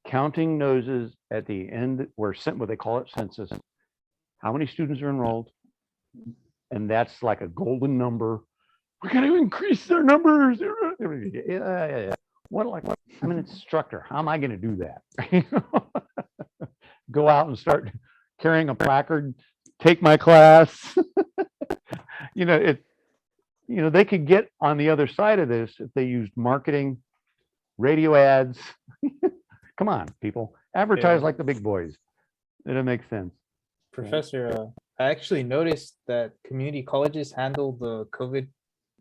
Counting noses at the end, what they call it census. How many students are enrolled? And that's like a golden number. We're going to increase their numbers. Yeah. I'm an instructor. How am I going to do that? Go out and start carrying a placard, take my class. They could get on the other side of this if they used marketing, radio ads. Come on, people, advertise like the big boys. It makes sense. Professor, I actually noticed that community colleges handle the COVID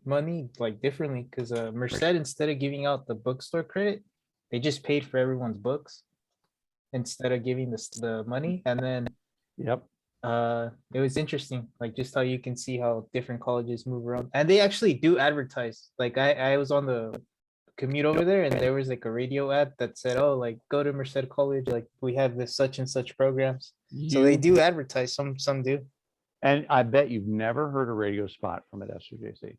money like differently because Merced, instead of giving out the bookstore credit, they just paid for everyone's books instead of giving the money. And then Yep. it was interesting, like just how you can see how different colleges move around. And they actually do advertise. Like I was on the commute over there and there was like a radio ad that said, oh, like go to Merced College, like we have this such and such programs. So they do advertise, some do. And I bet you've never heard a radio spot from at SUJC.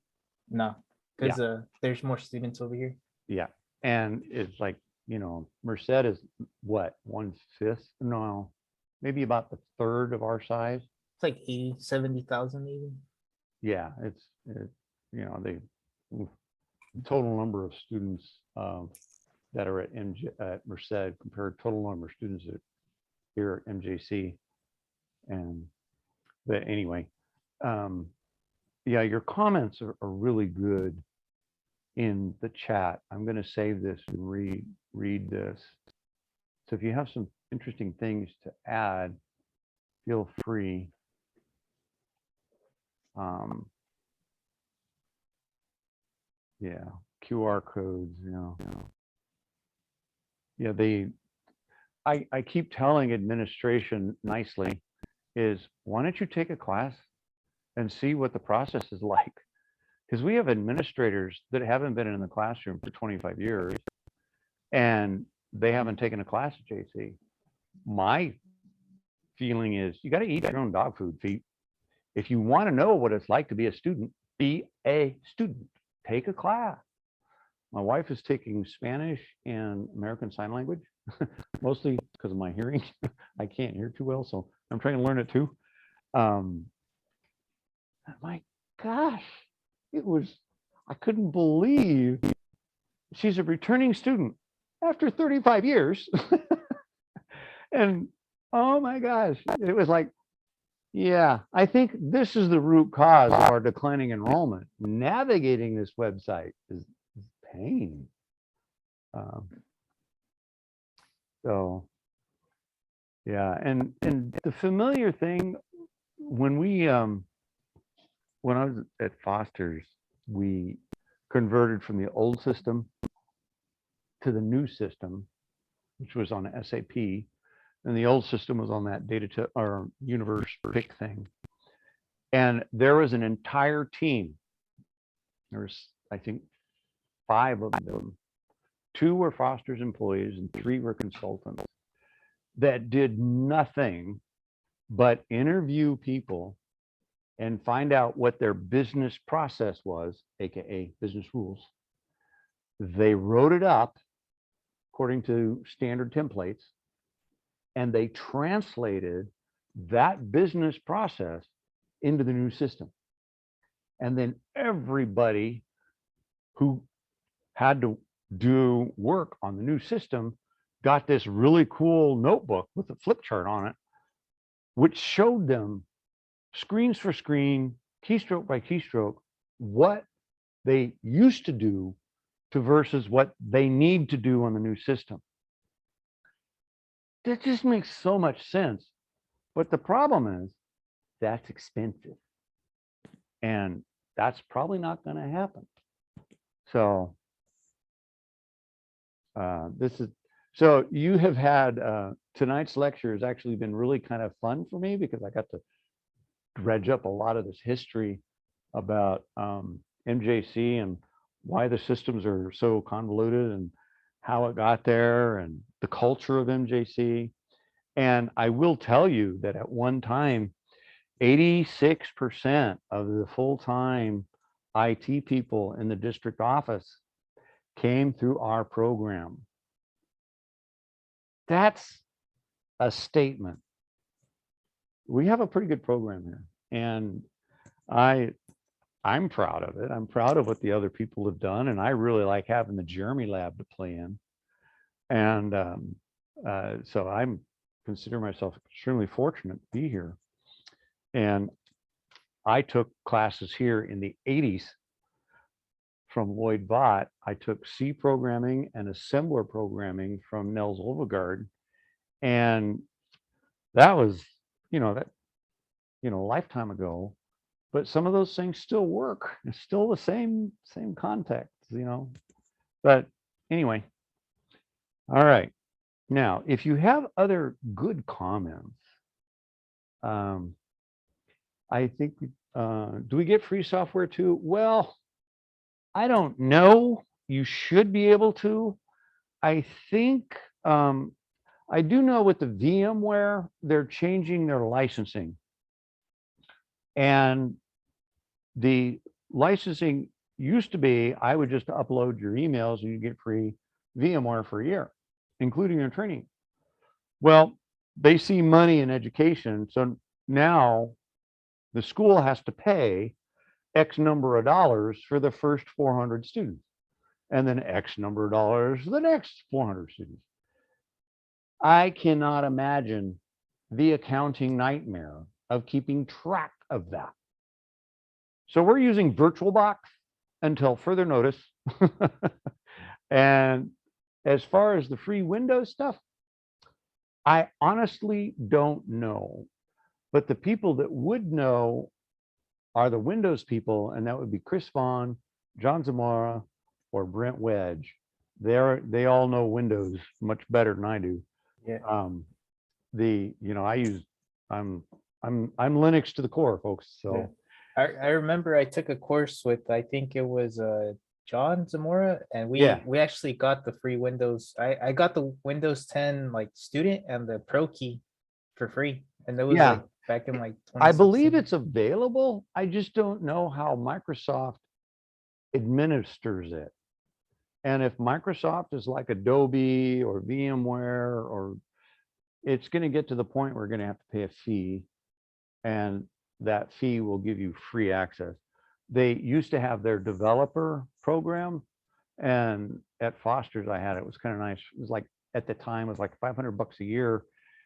No, because there's more students over here. Yeah. And it's like, you know, Merced is what, 1/5? No, maybe about the third of our size. It's like 80, 70,000 maybe. Yeah, it's you know, the total number of students that are at Merced compared to total number of students here at MJC. And but anyway, yeah, your comments are really good in the chat. I'm going to save this and read this. So if you have some interesting things to add, feel free. Yeah, QR codes, you know. Yeah, I keep telling administration nicely is, why don't you take a class and see what the process is like? Because we have administrators that haven't been in the classroom for 25 years and they haven't taken a class at JC. My feeling is you got to eat your own dog food, Pete. If you want to know what it's like to be a student, be a student. Take a class. My wife is taking Spanish and American Sign Language, mostly because of my hearing. I can't hear too well, so I'm trying to learn it too. My gosh, I couldn't believe she's a returning student after 35 years. And oh my gosh, it was like, yeah, I think this is the root cause of our declining enrollment. Navigating this website is pain. So yeah, and the familiar thing when I was at Foster's, we converted from the old system to the new system, which was on SAP, and the old system was on that data or universe pick thing. And there was an entire team. There was, I think, 5 of them. 2 were Foster's employees and 3 were consultants that did nothing but interview people and find out what their business process was, aka business rules. They wrote it up according to standard templates, and they translated that business process into the new system. And then everybody who had to do work on the new system got this really cool notebook with a flip chart on it, which showed them screens for screen, keystroke by keystroke, what they used to do to versus what they need to do on the new system. That just makes so much sense. But the problem is that's expensive. And that's probably not going to happen. So so you have had tonight's lecture has actually been really kind of fun for me because I got to dredge up a lot of this history about MJC and why the systems are so convoluted and how it got there and the culture of MJC. And I will tell you that at one time, 86% of the full-time IT people in the district office came through our program. That's a statement. We have a pretty good program here, and I'm proud of it. I'm proud of what the other people have done, and I really like having the Jeremy lab to play in. And so I'm consider myself extremely fortunate to be here. And I took classes here in the 80s from Lloyd Vaught. I took C programming and assembler programming from Nels Overgaard. And that was, that, a lifetime ago, but some of those things still work. It's still the same context, but anyway. All right. Now, if you have other good comments, I think, do we get free software too? Well, I don't know. You should be able to. I think, I do know with the VMware, they're changing their licensing. And the licensing used to be, I would just upload your emails and you get free VMware for a year, including your training. Well, they see money in education. So now the school has to pay X number of dollars for the first 400 students, and then X number of dollars for the next 400 students. I cannot imagine the accounting nightmare of keeping track of that. So we're using VirtualBox until further notice. And as far as the free Windows stuff, I honestly don't know. But the people that would know are the Windows people, and that would be Chris Vaughn, John Zamora, or Brent Wedge. They all know Windows much better than I do. Yeah. I'm Linux to the core, folks. So Yeah. I remember I took a course with, I think it was John Zamora, and we actually got the free Windows. I got the Windows 10 like student and the pro key for free, and that was like back in like 2016. I believe it's available. I just don't know how Microsoft administers it. And if Microsoft is like Adobe or VMware, or it's going to get to the point where we're going to have to pay a fee, and that fee will give you free access. They used to have their developer program, and at Foster's I had it. It was kind of nice. It was like, at the time, it was like $500 a year,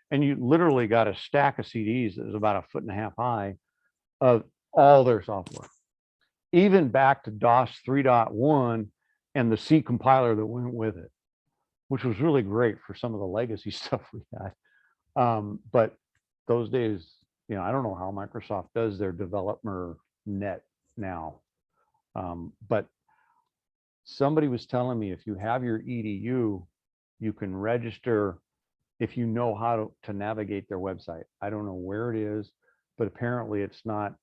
and you literally got a stack of CDs that was about 1.5 feet high of all their software, even back to DOS 3.1 and the C compiler that went with it, which was really great for some of the legacy stuff we had. But those days, I don't know how Microsoft does their developer net now. But somebody was telling me, if you have your EDU, you can register if you know how to navigate their website. I don't know where it is, but apparently it's not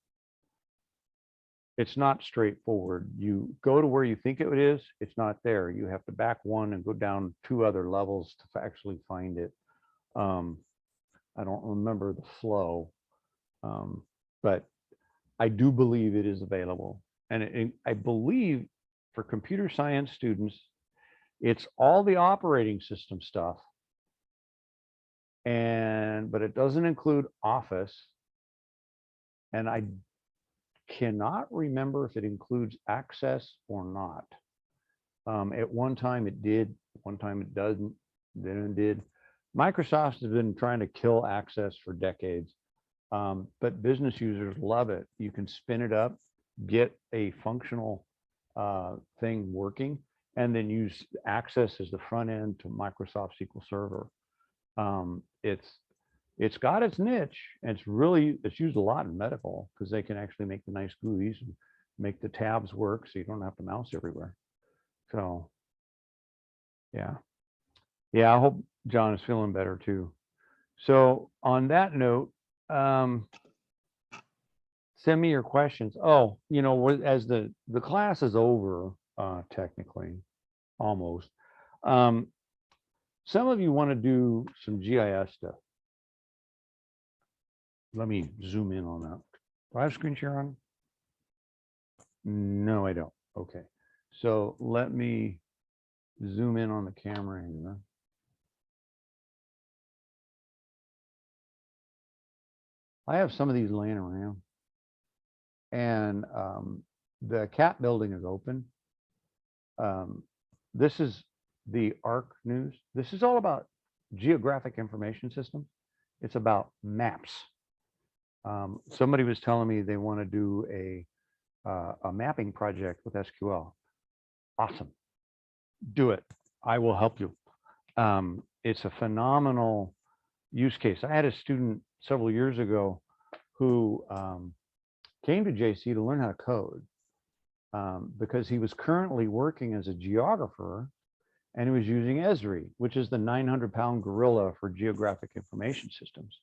straightforward. You go to where you think it is, it's not there. You have to back one and go down 2 other levels to actually find it. I don't remember the flow, but I do believe it is available. And I believe for computer science students, it's all the operating system stuff, but it doesn't include Office. And I cannot remember if it includes Access or not. At one time it did, one time it doesn't, then it did. Microsoft has been trying to kill Access for decades, but business users love it. You can spin it up, get a functional thing working, and then use Access as the front end to Microsoft SQL Server. It's got its niche, and it's used a lot in medical, because they can actually make the nice GUIs and make the tabs work so you don't have to mouse everywhere. So yeah, I hope John is feeling better too. So on that note, send me your questions. Oh, as the class is over, technically, almost. Some of you want to do some GIS stuff. Let me zoom in on that. Do I have screen share on? No, I don't. Okay. So let me zoom in on the camera here. I have some of these laying around, and the CAT building is open. This is the ARC news. This is all about geographic information systems. It's about maps. Somebody was telling me they want to do a mapping project with SQL. Awesome. Do it. I will help you. It's a phenomenal use case. I had a student several years ago who came to JC to learn how to code because he was currently working as a geographer, and he was using Esri, which is the 900-pound gorilla for geographic information systems.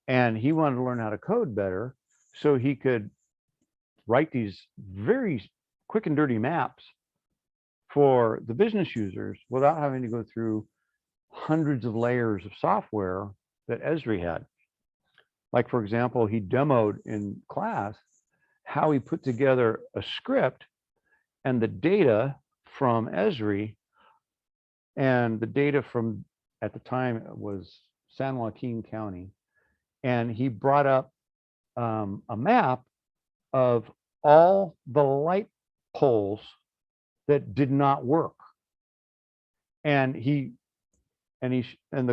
And he wanted to learn how to code better so he could write these very quick and dirty maps for the business users without having to go through hundreds of layers of software that Esri had. Like, for example, he demoed in class how he put together a script and the data from Esri and the data from, at the time, it was San Joaquin County. And he brought up a map of all the light poles that did not work. And the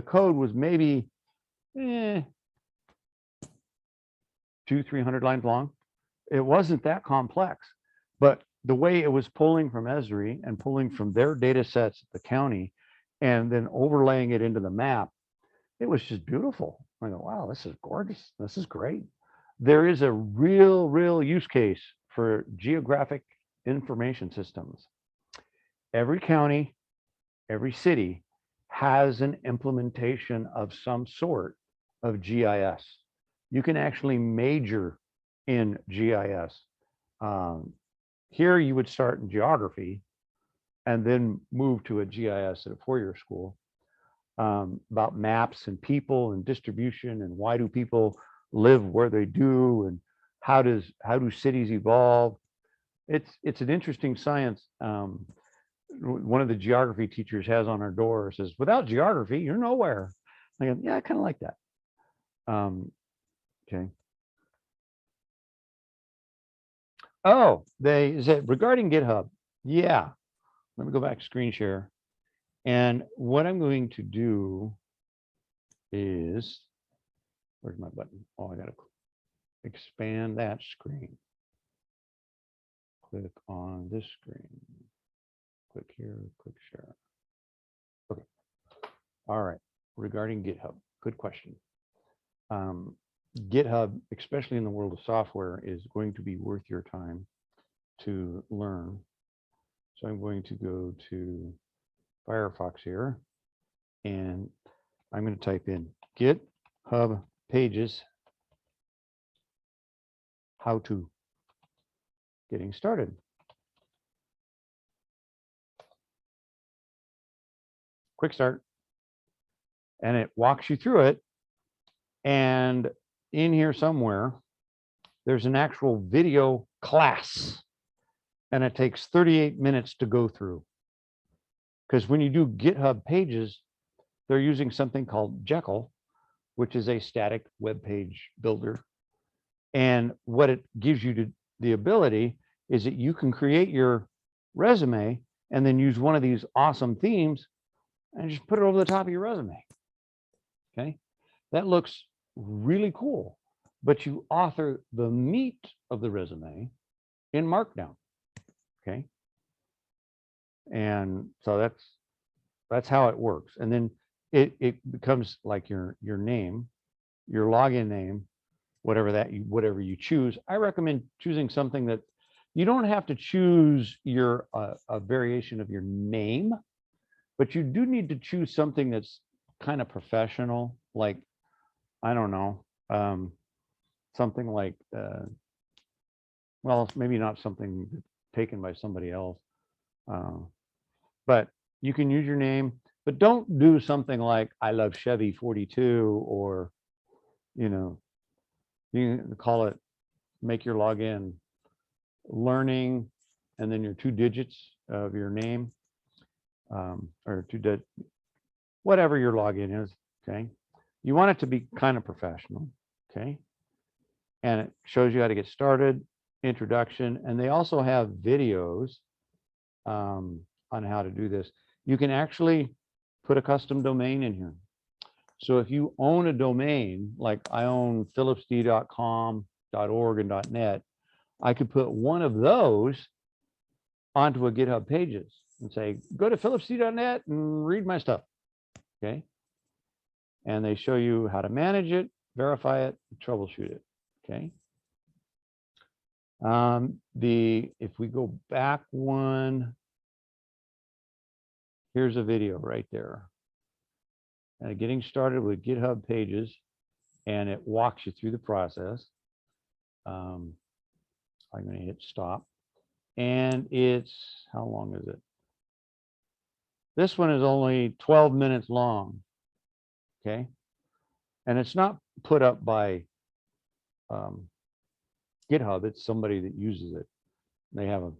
code was maybe 200-300 lines long. It wasn't that complex, but the way it was pulling from Esri and pulling from their data sets at the county and then overlaying it into the map, it was just beautiful. I go, wow, this is gorgeous. This is great. There is a real use case for geographic information systems. Every county, every city has an implementation of some sort of GIS. You can actually major in GIS. Here you would start in geography and then move to a GIS at a four-year school. About maps and people and distribution and why do people live where they do and how do cities evolve. It's an interesting science. One of the geography teachers has on our door says, without geography, you're nowhere. I go, yeah, I kind of like that. Okay. Oh, they said regarding GitHub. Yeah. Let me go back to screen share. And what I'm going to do is, where's my button? Oh, I got to expand that screen. Click on this screen. Click here, click share. Okay. All right. Regarding GitHub, good question. GitHub, especially in the world of software, is going to be worth your time to learn. So I'm going to go to Firefox here, and I'm going to type in GitHub pages, how to, getting started. Quick start. And it walks you through it. And in here somewhere, there's an actual video class, and it takes 38 minutes to go through. Because when you do GitHub pages, they're using something called Jekyll, which is a static web page builder. And what it gives you the ability is that you can create your resume and then use one of these awesome themes and just put it over the top of your resume. Okay, that looks really cool, but you author the meat of the resume in Markdown. Okay. And so that's how it works. And then it becomes like your name, your login name, whatever you choose. I recommend choosing something that you don't have to choose your a variation of your name, but you do need to choose something that's kind of professional, like, I don't know, something like, well, maybe not something taken by somebody else. But you can use your name, but don't do something like I love Chevy 42, or, you know, you can call it, make your login learning, and then your 2 digits of your name, or whatever your login is. Okay. You want it to be kind of professional. Okay. And it shows you how to get started, introduction, and they also have videos on how to do this. You can actually put a custom domain in here. So if you own a domain, like I own phillipsd.com, .org, and .net, I could put one of those onto a GitHub pages and say, go to phillipsd.net and read my stuff. Okay. and they show you how to manage it, verify it, troubleshoot it. Okay. If we go back one, here's a video right there. Getting started with GitHub pages, and it walks you through the process. I'm going to hit stop, and it's, how long is it? This one is only 12 minutes long. Okay. And it's not put up by GitHub. It's somebody that uses it. They have a,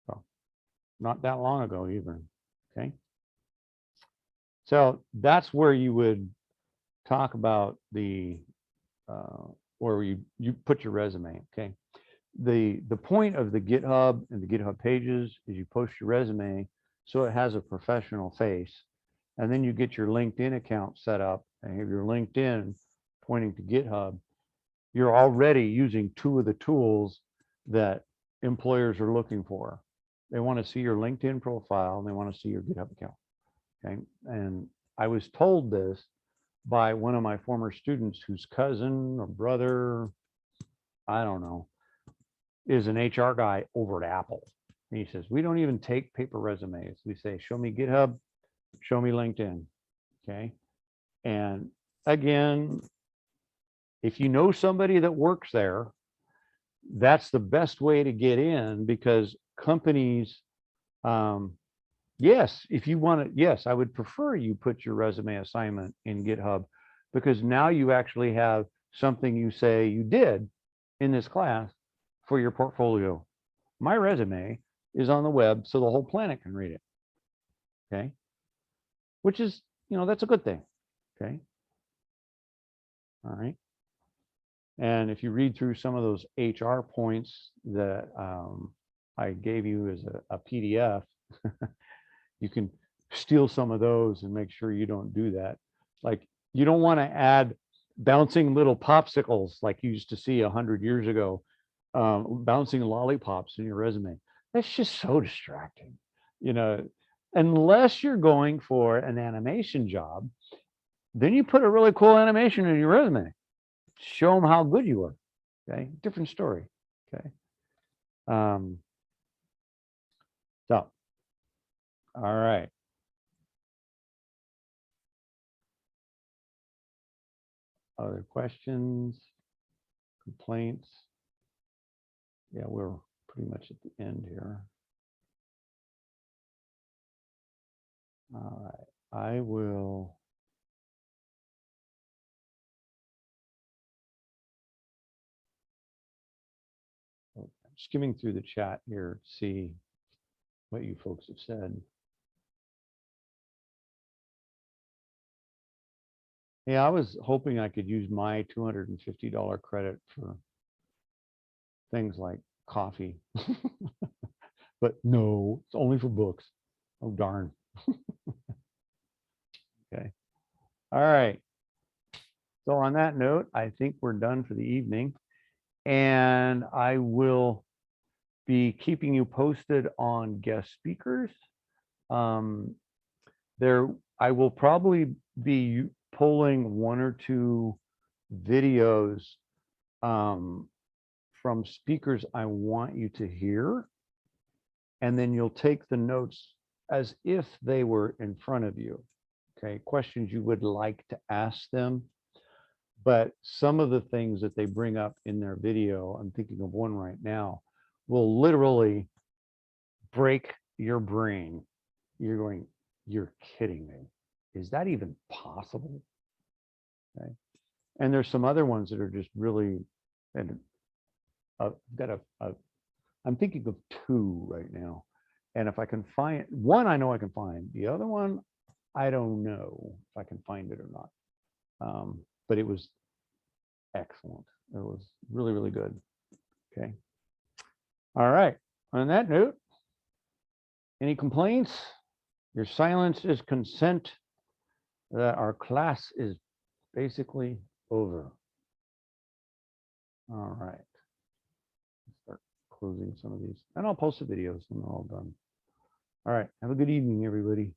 well, not that long ago even. Okay. So that's where you would talk about the, where you put your resume. Okay. The point of the GitHub and the GitHub pages is you post your resume so it has a professional face, and then you get your LinkedIn account set up and have your LinkedIn pointing to GitHub. You're already using two of the tools that employers are looking for. They want to see your LinkedIn profile and they want to see your GitHub account. Okay. And I was told this by one of my former students whose cousin or brother, I don't know, is an HR guy over at Apple. And he says, we don't even take paper resumes. We say, show me GitHub, show me LinkedIn. Okay. And again, if you know somebody that works there, that's the best way to get in, because companies, yes, if you want to, yes, I would prefer you put your resume assignment in GitHub, because now you actually have something you say you did in this class for your portfolio. My resume is on the web so the whole planet can read it. Okay. Which is, that's a good thing. Okay. All right. And if you read through some of those HR points that I gave you as a PDF, you can steal some of those and make sure you don't do that. Like, you don't want to add bouncing little popsicles like you used to see 100 years ago, bouncing lollipops in your resume. That's just so distracting, unless you're going for an animation job. Then you put a really cool animation in your resume. Show them how good you are. Okay, different story. Okay. So, all right. Other questions, complaints? Yeah, we're pretty much at the end here. All right, I will. Skimming through the chat here to see what you folks have said. Yeah, I was hoping I could use my $250 credit for things like coffee, but no, it's only for books. Oh, darn. Okay. All right. So on that note, I think we're done for the evening, and I will be keeping you posted on guest speakers. I will probably be pulling one or two videos from speakers I want you to hear, and then you'll take the notes as if they were in front of you. Okay, questions you would like to ask them. But some of the things that they bring up in their video, I'm thinking of one right now, will literally break your brain. You're going, you're kidding me. Is that even possible? Okay. And there's some other ones that are just really, and I've got I'm thinking of two right now. And if I can find one, I know I can find. The other one, I don't know if I can find it or not. But it was excellent. It was really, really good. Okay. All right. On that note, any complaints? Your silence is consent that our class is basically over. All right. Start closing some of these, and I'll post the videos when they're all done. All right. Have a good evening, everybody.